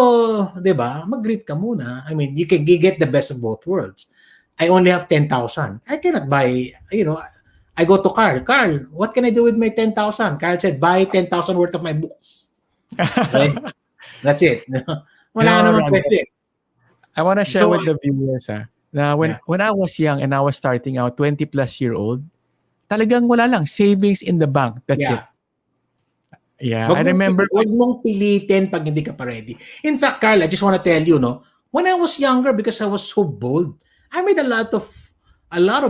di ba, mag-REIT ka muna. I mean, you can get the best of both worlds. I only have 10,000. I cannot buy, I go to Carl. Carl, what can I do with my 10,000? Carl said, buy 10,000 worth of my books. Okay? That's it. Wala naman pwede. I want to share with the viewers na when I was young and I was starting out, 20 plus year old, talagang wala lang, savings in the bank. That's it. Yeah, I remember. Huwag mong pilitin pag hindi ka pa ready. In fact, Carl, I just want to tell you, when I was younger, because I was so bold, I made a lot of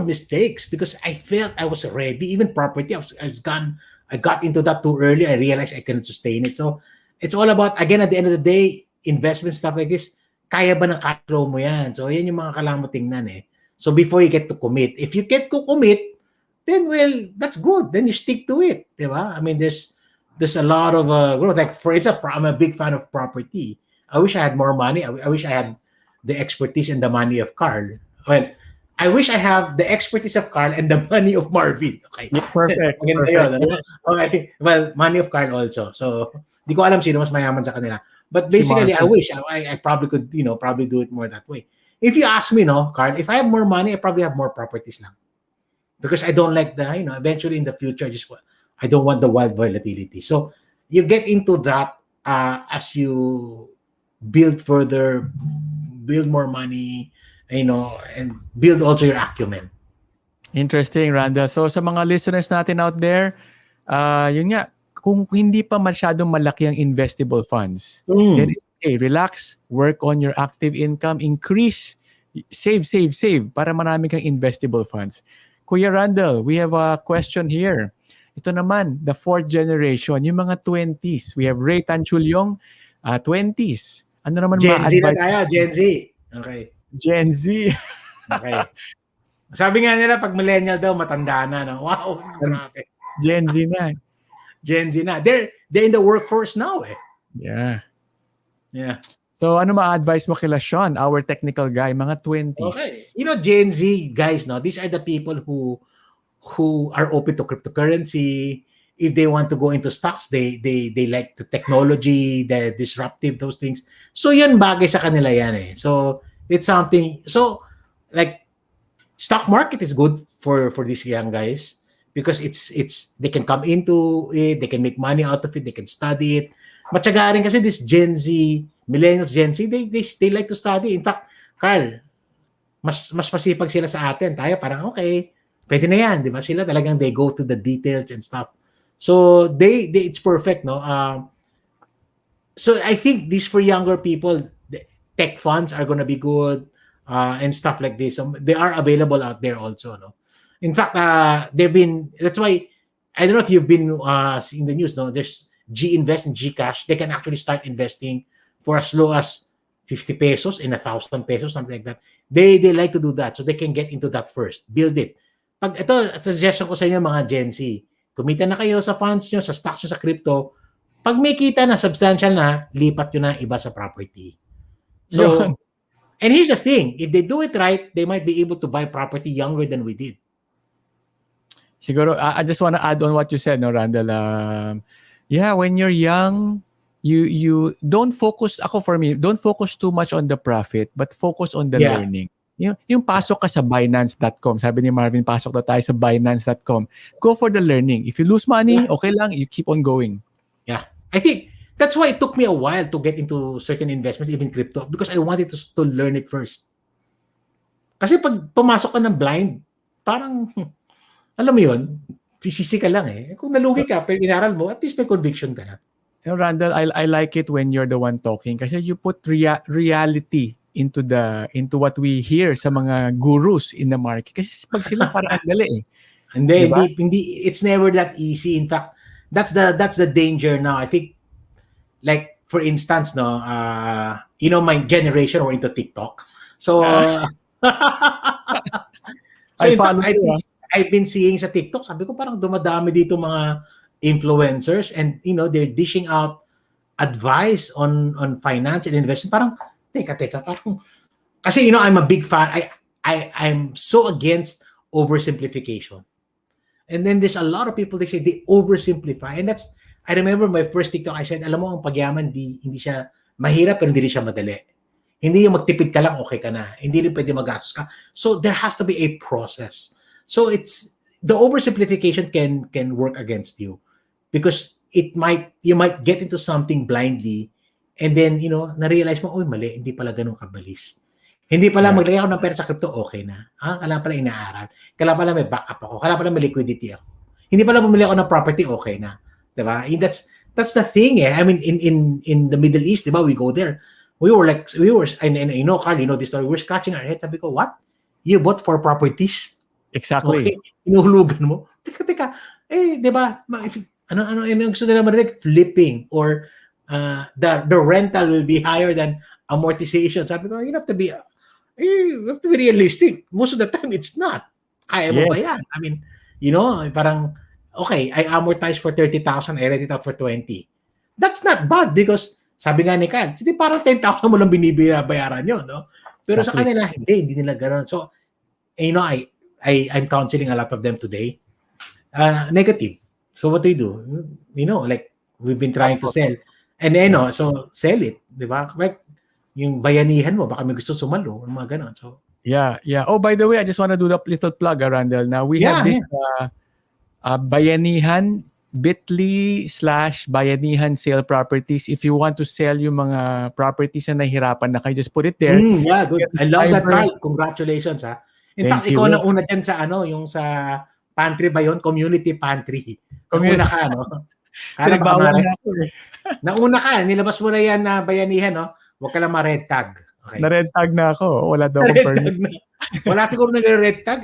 mistakes because I felt I was ready. Even property, I got into that too early. I realized I couldn't sustain it. So it's all about, again, at the end of the day, investment stuff like this, kaya ba ng cash flow mo yan? So yan yung mga kailangan mo tingnan eh. So before you get to commit, if you get to commit, then well, that's good. Then you stick to it. Diba? I mean, there's a lot of growth. Like for example, I'm a big fan of property. I wish I had more money. I wish I had the expertise and the money of Carl. Well, I wish I have the expertise of Carl and the money of Marvin. Okay. Perfect. Okay. Well, money of Carl also. So, di ko alam sino mas mayaman sa kanila. But basically, I wish I probably could, probably do it more that way. If you ask me, Carl, if I have more money, I probably have more properties lang. Because I don't like the, eventually in the future, I don't want the wild volatility. So, you get into that as you build further, build more money, and build also your acumen. Interesting, Randall. So sa mga listeners natin out there, yun nga, kung hindi pa masyadong malaki ang investable funds, then it's okay, relax, work on your active income, increase, save para marami kang investable funds. Kuya Randall, we have a question here. Ito naman, the fourth generation, yung mga 20s. We have Ray Tanchulyong, 20s. Ano naman Gen Z na ma-advise? tayo, Gen Z. Okay. Gen Z. Okay. Sabi nga nila, pag millennial daw, matanda na. No? Wow, grabe. Gen Z na. Gen Z na. They're in the workforce now eh. Yeah. So, ano ma-advise mo kila Sean, our technical guy, mga 20s? Okay. Gen Z guys, these are the people who are open to cryptocurrency. If they want to go into stocks, they like the technology, the disruptive, those things. So, yan bagay sa kanila yan eh. So, it's something. So, like, stock market is good for these young guys because it's they can come into it, they can make money out of it, they can study it. Matyaga rin kasi this Gen Z, millennials, Gen Z, they like to study. In fact, Carl, mas masipag sila sa atin. Tayo parang okay, pwede na yan, di ba? Sila talagang they go to the details and stuff. So they it's perfect, no? So I think these for younger people, the tech funds are gonna be good and stuff like this. They are available out there also, no? In fact, that's why I don't know if you've been seeing the news, no? There's G Invest and G Cash. They can actually start investing for as low as 50 pesos and 1,000 pesos, something like that. They like to do that, so they can get into that first. Build it. Pag ito, suggestion ko sa inyo mga Gen Z, kumita na kayo sa funds nyo, sa stocks nyo, sa crypto. Pag may kita na, substantial na, lipat nyo na iba sa property. So, and here's the thing, if they do it right, they might be able to buy property younger than we did. Siguro, I just want to add on what you said, no, Randall. Yeah, when you're young, you don't focus, ako for me, don't focus too much on the profit, but focus on the Yeah. learning. Yung pasok ka sa Binance.com, sabi ni Marvin, pasok na tayo sa Binance.com. Go for the learning. If you lose money, okay lang, you keep on going. Yeah. I think that's why it took me a while to get into certain investments, even crypto, because I wanted to learn it first. Kasi pag pumasok ka ng blind, parang, alam mo yun, sisisi ka lang eh. Kung nalugi ka, pero inaral mo, at least may conviction ka na. You know, Randall, I like it when you're the one talking kasi you put reality into what we hear sa mga gurus in the market. Kasi pag sila parang ang dali eh. Hindi, it's never that easy. In fact, that's the danger now. I think, like, for instance, no, my generation were into TikTok. So, in fact, I've been seeing sa TikTok, sabi ko parang dumadami dito mga influencers and, they're dishing out advice on finance and investment. Parang, teka, parang, kasi, I'm a big fan. I'm so against oversimplification. And then there's a lot of people, they say they oversimplify. And I remember my first TikTok, I said, alam mo, ang pagyaman, hindi siya mahirap, pero hindi rin siya madali. Hindi yung magtipid ka lang, okay ka na. Hindi rin pwede magastos ka. So there has to be a process. So the oversimplification can work against you because you might get into something blindly and then, na-realize mo, mali, hindi pala ganun kabalis. Hindi pala maglagay ako ng pera sa crypto, okay na. Kailangan pala inaaral. Kailangan pala may backup ako. Kailangan pala may liquidity ako. Hindi pala bumili ako ng property, okay na. Diba? That's the thing eh. I mean, in the Middle East, diba, we go there. We were, and Carl, this story, we were scratching our head. Sabi ko, what? You bought 4 properties? Exactly. Okay. Inuhulugan mo. Teka. Diba? Ano gusto nila marinig? Flipping or the rental will be higher than amortization. Sabi ko, you have to be realistic. Most of the time, it's not. Kaya mo ba yan? I mean, parang, okay, I amortize for 30,000, I rent it out for 20. That's not bad because, sabi nga ni Carl, hindi parang 10,000 mo lang binibayaran yun, no? Pero sa kanila, hindi nila gano'n. So, I'm counseling a lot of them today. Negative. So what they do, like we've been trying to sell. And so sell it, di ba? Like, yung bayanihan mo, baka may gusto sumalo, mga ganon. So, yeah. Oh, by the way, I just want to do the little plug, Randall. Now, we have this Bayanihan, bit.ly/Bayanihan sale properties. If you want to sell yung mga properties na nahihirapan na kayo, just put it there. Yeah, good. I love that, Carl. Congratulations, ha. In fact, ikaw na una dyan sa yung sa pantry ba yun? Community pantry. Nauna ka, no? Pinagbawal na ako eh. Nauna ka, nilabas mo na yan na bayanihan, no? Huwag ka lang ma-red tag. Okay. Na-red tag na ako. Wala daw akong permit. Wala siguro nag-red tag.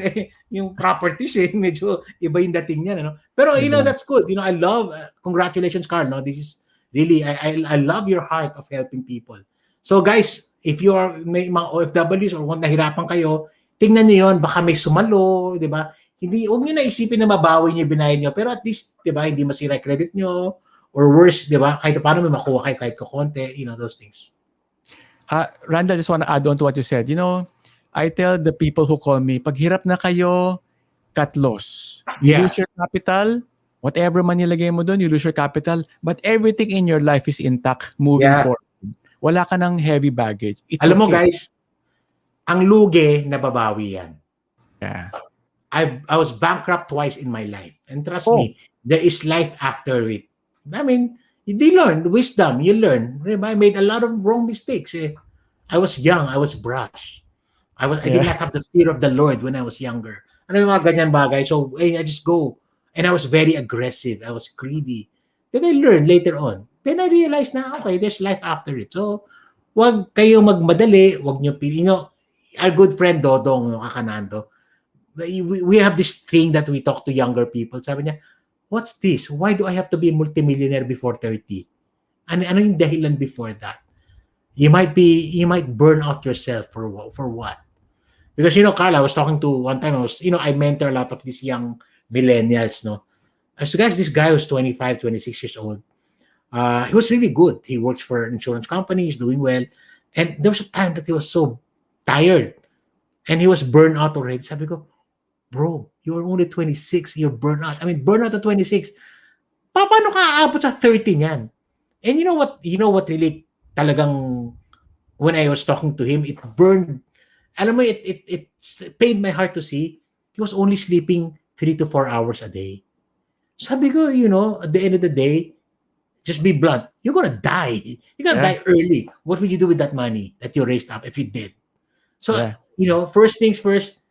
Yung properties, medyo iba yung dating niya. No? Pero, that's good. I love, congratulations, Carl. No? This is really, I love your heart of helping people. So, guys, if you are may mga OFWs or nahirapan kayo, tingnan niyo yon, baka may sumalo, di ba? Huwag niyo na isipin na mabawi niyo binayad niyo, pero at least, di ba, hindi masira credit niyo, or worse, di ba, kahit paano may makuha kayo kahit kakonte, those things. Randall, I just want to add on to what you said. I tell the people who call me, pag hirap na kayo, cut loss. You lose your capital, whatever man nilagay mo doon, you lose your capital, but everything in your life is intact moving forward. Wala ka ng heavy baggage. Alam mo, guys, ang lugi, nababawi yan. Yeah. I was bankrupt twice in my life. And trust me, there is life after it. I mean, you learn wisdom. You learn. I made a lot of wrong mistakes. I was young. I was brash. I did not have the fear of the Lord when I was younger. Ano yung mga ganyan bagay? So, I just go. And I was very aggressive. I was greedy. Then I learned later on. Then I realized na, okay, there's life after it. So, wag kayo magmadali. Wag nyo pili. Our good friend Dodong, Kakanando, we have this thing that we talk to younger people. Sabi niya, what's this? Why do I have to be a multimillionaire before 30? Ano yung dahilan before that? You might burn out yourself for what? Because, Carl, I was talking to one time, I mentor a lot of these young millennials, no? As guys, this guy was 25, 26 years old. He was really good. He works for an insurance company. He's doing well. And there was a time that he was so tired. And he was burned out already. Sabi ko, bro, you're only 26, you're burnout. I mean, burnout at 26. Paano ka aabot sa 30 niyan? And you know what? You know what really talagang when I was talking to him, it burned. Alam mo, it pained my heart to see. He was only sleeping 3 to 4 hours a day. Sabi ko, you know, at the end of the day, just be blunt. You're gonna die. You're gonna die early. What would you do with that money that you raised up if you did? So, you know, first things first,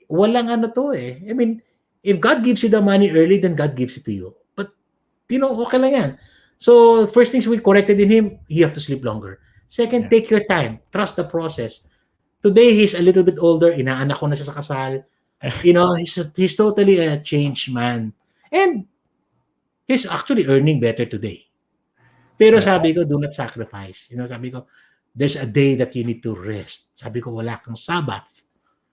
walang ano to eh. I mean, if God gives you the money early, then God gives it to you. But, you know, okay lang yan. So, first things we corrected in him, you have to sleep longer. Second, take your time. Trust the process. Today, he's a little bit older. Inaanak ko na siya sa kasal. You know, he's totally a changed man. And he's actually earning better today. Pero sabi ko, do not sacrifice. You know, sabi ko, there's a day that you need to rest. Sabi ko, wala kang Sabbath.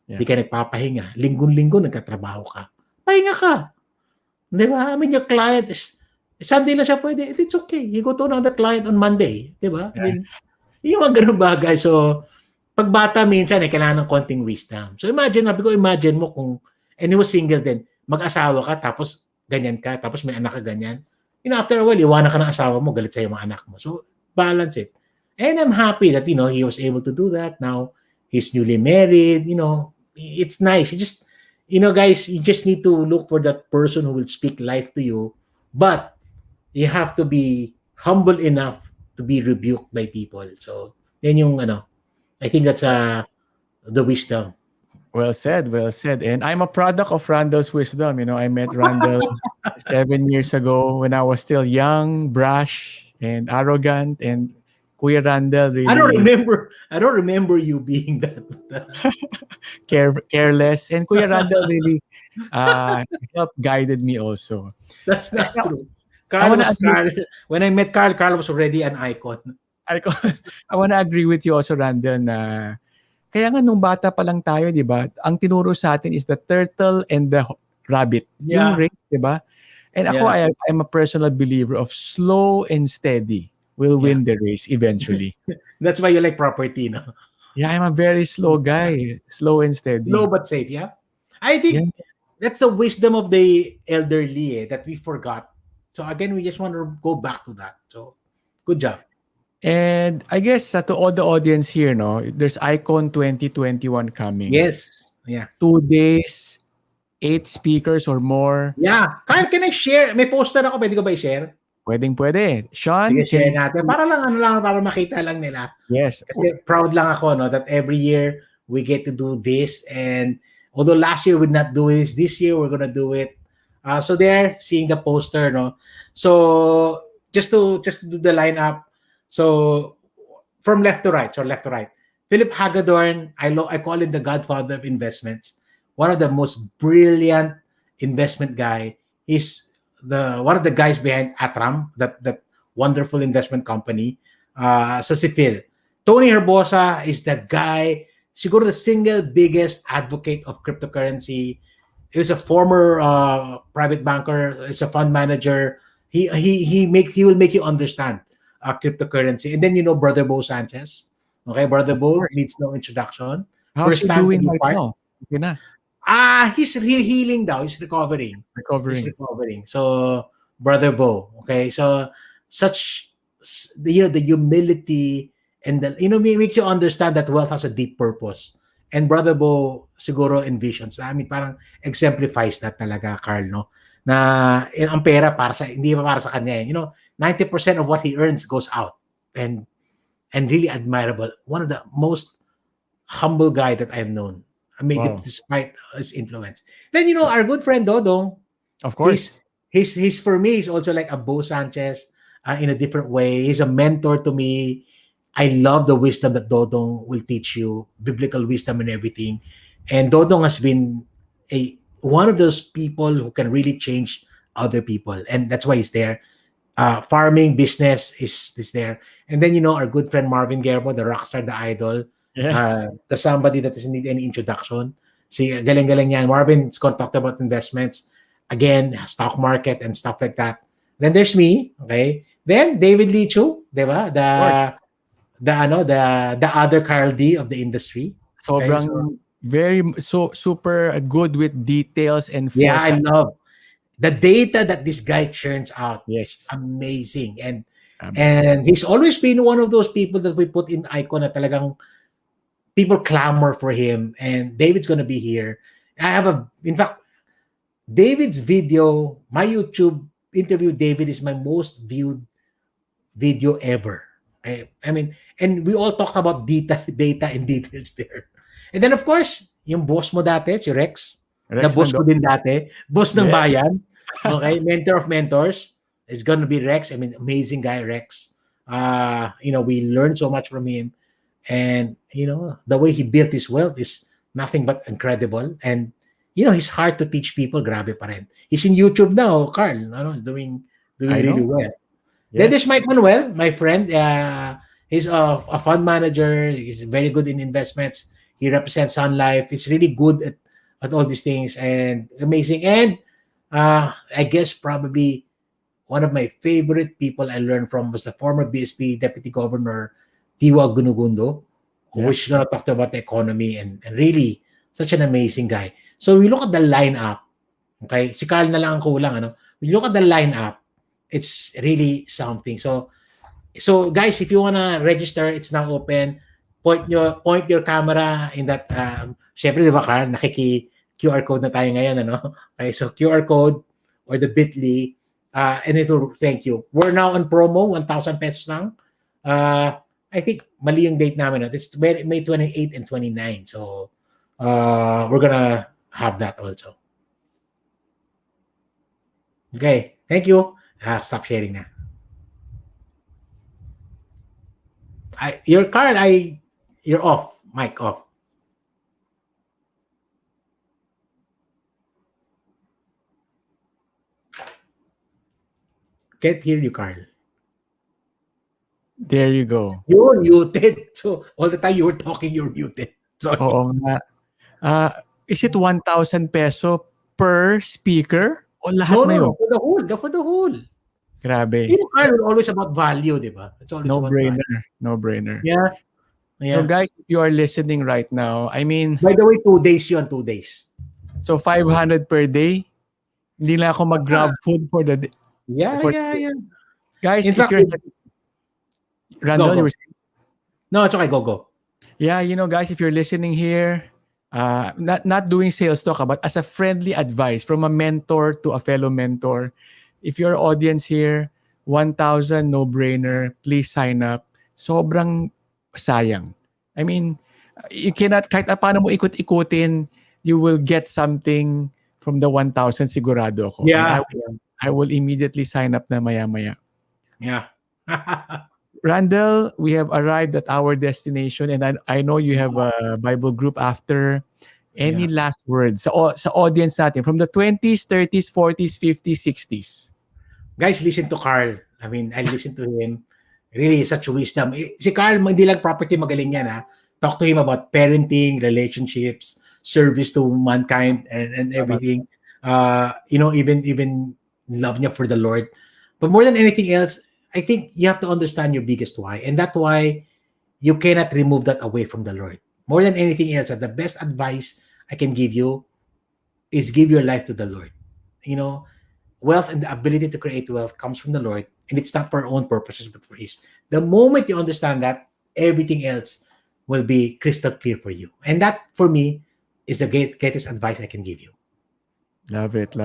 Hindi ka nagpapahinga. Linggon-linggo, nagkatrabaho ka. Pahinga ka. Di ba? I mean, your client is, Sunday na siya pwede. It's okay. You go to another client on Monday. Di ba? I mean, yung mga ganun bagay. So, pag bata minsan, kailangan ng konting wisdom. So, imagine mo kung, and he was single din, mag-asawa ka, tapos ganyan ka, tapos may anak ka ganyan. You know, after a while, iwanan ka ng asawa mo, galit sa'yo mga anak mo. So, balance it. And I'm happy that, you know, he was able to do that. Now, he's newly married, you know, it's nice. You just, you know, guys, you just need to look for that person who will speak life to you. But, you have to be humble enough to be rebuked by people. So, yan yung, I think that's the wisdom. Well said, well said. And I'm a product of Randall's wisdom. You know, I met Randall 7 years ago when I was still young, brash, and arrogant. And Kuya Randall really I don't remember you being that careless. And Kuya Randall really helped guided me also. That's not true. Carl, when I met Carl was already an icon. I want to agree with you also, Randall, na kaya nga nung bata pa lang tayo, di ba, ang tinuro sa atin is the turtle and the rabbit. Yeah. Yung race, di ba? And ako, I'm a personal believer of slow and steady will win the race eventually. That's why you like property, no? Yeah, I'm a very slow guy. Slow and steady. Slow but safe, yeah? I think that's the wisdom of the elderly that we forgot. So again, we just want to go back to that. So, good job. And I guess to all the audience here, no, there's Icon 2021 coming. Yes. Yeah. 2 days, 8 speakers or more. Yeah. Kyle, can I share? May poster ako. Pwede ko ba i-share? Pwede. Sean? Sige, share natin. Para lang, para makita lang nila. Yes. Kasi proud lang ako, no, that every year we get to do this. And although last year we did not do this year we're gonna do it. So there, seeing the poster, no. So just to do the lineup. So from left to right, Philip Hagedorn, I call him the godfather of investments. One of the most brilliant investment guy. He's one of the guys behind Atram, that wonderful investment company. So si Phil. Tony Herbosa is the guy, siguro the single biggest advocate of cryptocurrency. He was a former private banker. He's a fund manager. He will make you understand cryptocurrency. And then, you know, Brother Bo Sanchez. Okay, Brother Bo needs no introduction. How's he doing right now? Okay na. He's healing now. He's recovering. He's recovering. So, Brother Bo. Okay, so such, you know, the humility and the, you know, makes you understand that wealth has a deep purpose. And Brother Bo siguro envisions. I mean, parang exemplifies that talaga, Carl, no? Na ang pera hindi pa para sa kanya. You know, 90% of what he earns goes out. And really admirable. One of the most humble guy that I've known. I mean, despite his influence. Then, you know, our good friend Dodong. Of course. He's for me, he's also like a Bo Sanchez in a different way. He's a mentor to me. I love the wisdom that Dodong will teach you, biblical wisdom and everything. And Dodong has been one of those people who can really change other people. And that's why he's there. Farming, business is there. And then, you know, our good friend Marvin Gerbo, the rockstar, the idol. Yes. There's somebody that doesn't need any introduction. See, galing-galing yan. Marvin's talked about investments. Again, stock market and stuff like that. Then there's me, okay? Then David Lichu, diba? The other Carl D of the industry. Sobrang super good with details and Yeah, I forecast. love the data that this guy churns out is Yes. amazing. Grabe. And he's always been one of those people that we put in icon na talagang people clamor for him. And David's gonna be here. In fact, David's video, my YouTube interview with David is my most viewed video ever. I mean, and we all talked about data and details there. And then of course, yung boss mo dati, si Rex, na Rex boss ko Mando. din dati, boss ng Yes. bayan, okay, mentor of mentors, is gonna be Rex. I mean, amazing guy, Rex. We learned so much from him. And, the way he built his wealth is nothing but incredible. And, he's hard to teach people, grabe pa rin. He's in YouTube now, Carl, doing I really know. well. Then there's Yes. Mike Manuel, my friend. He's a fund manager. He's very good in investments. He represents Sun Life. He's really good at all these things and amazing. And I guess probably one of my favorite people I learned from was the former BSP Deputy Governor, Tiwa Gunugundo, Yeah. which gonna talk about the economy and really such an amazing guy. So we look at the lineup. Okay, si Carl na lang ang kulang. When you look at the lineup, it's really something. So guys, if you wanna register, it's now open. Point your camera in that. Syempre, di ba, Carl, QR code na tayo ngayon, Okay, so QR code or the Bitly, and it will thank you. We're now on promo, 1,000 pesos lang. I think mali yung date namin. It's May 28 and 29. So we're gonna have that also. Okay, thank you. Stop sharing na. You're off. Mic off. Can't hear you, Carl. There you go. You're muted. So all the time you were talking, you're muted. Sorry. Oo nga. Is it 1,000 peso per speaker? O lahat na yun? No, for the whole. Grabe. Carl, always about value, di ba? It's always about value. No-brainer. Yeah. So guys, if you are listening right now, I mean, by the way, 2 days yun, 2 days. so 500 per day, hindi na ako mag-grab food for the day. Yeah. Guys, In if fact, you're... Randall, go. you were saying? No, it's okay. Go. Yeah, guys, if you're listening here, not doing sales talk, but as a friendly advice from a mentor to a fellow mentor, if your audience here, 1,000 no-brainer, please sign up. Sobrang sayang. I mean, you cannot, kahit paano mo ikot-ikutin, you will get something from the 1,000 sigurado ako. Yeah. I will immediately sign up na maya-maya. Yeah. Randall, we have arrived at our destination, and I know you have a Bible group after. Any last words sa audience natin from the 20s, 30s, 40s, 50s, 60s? Guys, listen to Carl. I mean, I listen to him. Really, such wisdom. Si Carl, hindi lang property, magaling yan. Talk to him about parenting, relationships, service to mankind, and everything. Even love niya for the Lord. But more than anything else, I think you have to understand your biggest why. And that's why you cannot remove that away from the Lord. More than anything else, the best advice I can give you is give your life to the Lord. Wealth and the ability to create wealth comes from the Lord, and it's not for our own purposes, but for His. The moment you understand that, everything else will be crystal clear for you. And that, for me, is the greatest advice I can give you. Love it.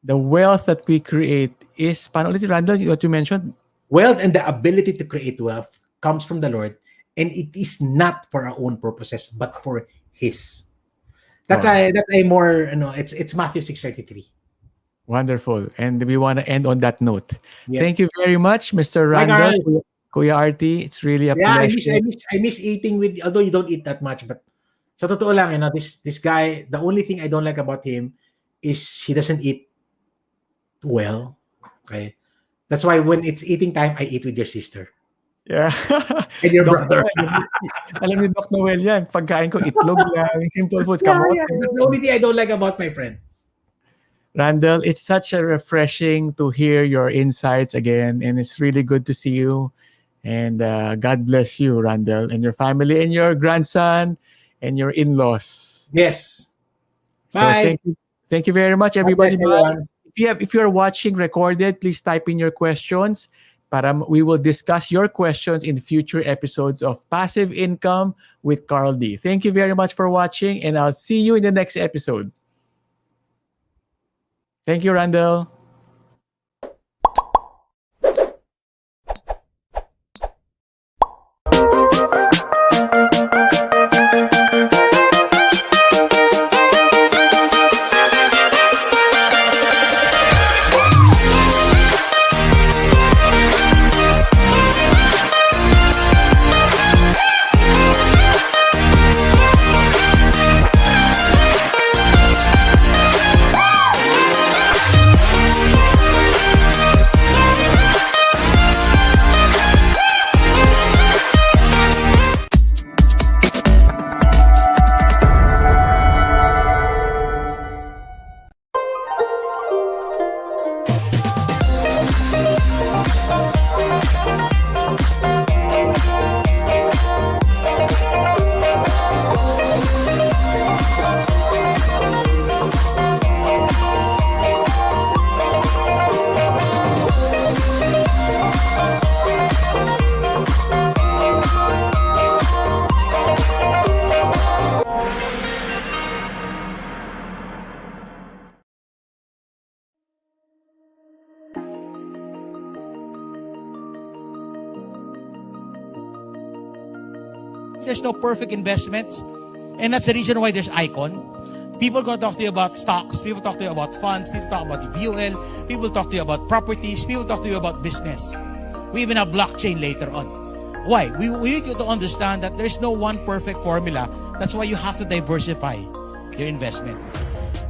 The wealth that we create is, paano ulit, Randall, what you mentioned? Wealth and the ability to create wealth comes from the Lord, and it is not for our own purposes, but for His. That's a more, it's Matthew 6:33. Wonderful. And we want to end on that note. Yeah. Thank you very much, Mr. Hi, Randall, Carl. Kuya RT. It's really a Yeah, pleasure. I miss eating with, although you don't eat that much, but sa totoo lang, this guy, the only thing I don't like about him is he doesn't eat well. Okay. That's why when it's eating time, I eat with your sister. Yeah. And your Doc brother. Noel, alam ni Doc Noel yan. Pagkain ko, itlog lang, simple foods, kamote. That's the only thing I don't like about my friend. Randall, it's such a refreshing to hear your insights again, and it's really good to see you. And God bless you, Randall, and your family, and your grandson, and your in-laws. Yes. So Bye. thank you very much, everybody. God bless everyone. If you are watching recorded, please type in your questions. We will discuss your questions in future episodes of Passive Income with Carl D. Thank you very much for watching, and I'll see you in the next episode. Thank you, Randell. There's no perfect investments. And that's the reason why there's Icon. People are going to talk to you about stocks. People talk to you about funds. People talk about VUL. People talk to you about properties. People talk to you about business. We even have blockchain later on. Why? We need you to understand that there's no one perfect formula. That's why you have to diversify your investment.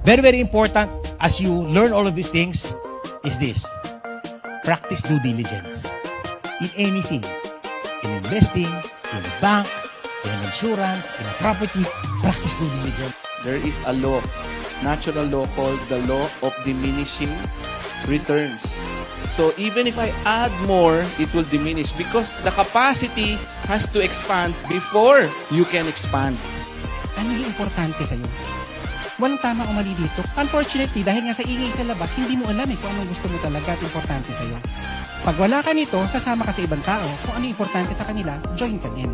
Very, very important as you learn all of these things is this. Practice due diligence. In anything. In investing, in a bank, in an insurance, in a property, practice due diligence. There is a law, natural law called the law of diminishing returns. So even if I add more, it will diminish because the capacity has to expand before you can expand. Ano yung importante sa'yo? Walang tama o mali dito. Unfortunately, dahil nga sa ingay sa labas, hindi mo alam kung anong gusto mo talaga at importante sa'yo. Pag wala ka nito, sasama ka sa ibang tao. Kung ano importante sa kanila, join ka din.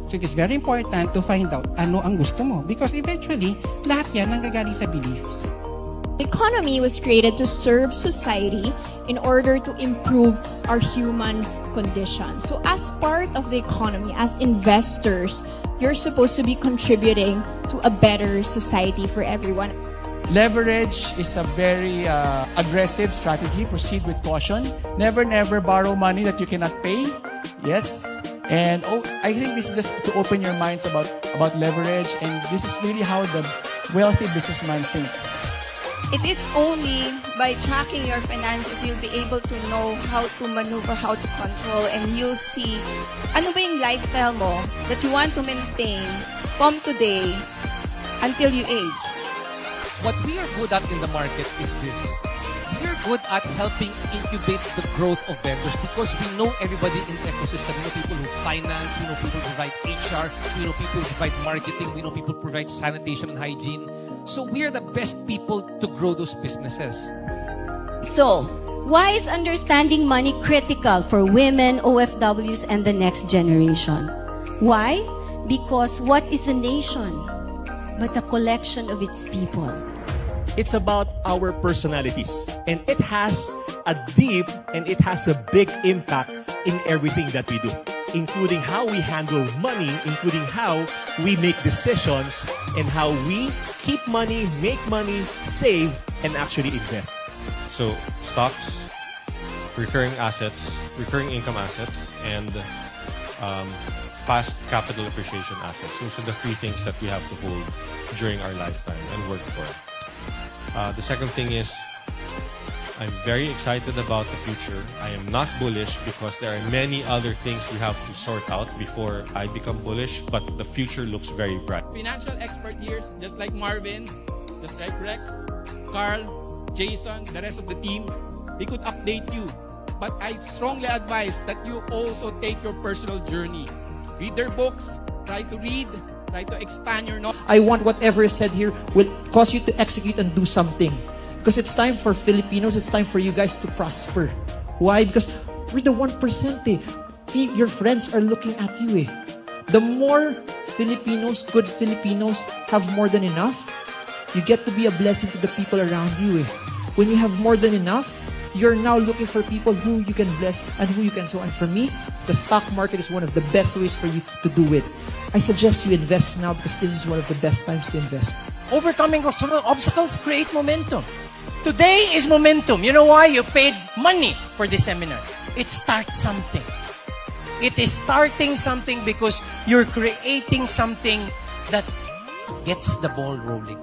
So it is very important to find out ano ang gusto mo because eventually, lahat yan nanggagaling sa beliefs. The economy was created to serve society in order to improve our human condition. So as part of the economy, as investors, you're supposed to be contributing to a better society for everyone. Leverage is a very aggressive strategy. Proceed with caution. Never borrow money that you cannot pay. Yes. And I think this is just to open your minds about leverage. And this is really how the wealthy businessman thinks. It is only by tracking your finances you'll be able to know how to maneuver, how to control, and you'll see ano ba yung lifestyle mo that you want to maintain from today until you age. What we are good at in the market is this. We are good at helping incubate the growth of vendors because we know everybody in the ecosystem. We know people who finance, we know people who provide HR, we know people who provide marketing, we know people who provide sanitation and hygiene. So we are the best people to grow those businesses. So, why is understanding money critical for women, OFWs, and the next generation? Why? Because what is a nation but a collection of its people? It's about our personalities. And it has a deep and it has a big impact in everything that we do, including how we handle money, including how we make decisions, and how we keep money, make money, save, and actually invest. So stocks, recurring assets, recurring income assets, and fast capital appreciation assets. Those are the three things that we have to hold during our lifetime and work for. The second thing is, I'm very excited about the future. I am not bullish because there are many other things we have to sort out before I become bullish, but the future looks very bright. Financial expert here, just like Marvin, just like Rex, Carl, Jason, the rest of the team, they could update you. But I strongly advise that you also take your personal journey. Read their books, try to read Try to expand your knowledge. I want whatever is said here will cause you to execute and do something. Because it's time for Filipinos, it's time for you guys to prosper. Why? Because we're the 1%. Your friends are looking at you. The more Filipinos, good Filipinos, have more than enough, you get to be a blessing to the people around you. When you have more than enough, you're now looking for people who you can bless and who you can so. And for me, the stock market is one of the best ways for you to do it. I suggest you invest now because this is one of the best times to invest. Overcoming obstacles create momentum. Today is momentum. You know why? You paid money for this seminar. It starts something. It is starting something because you're creating something that gets the ball rolling.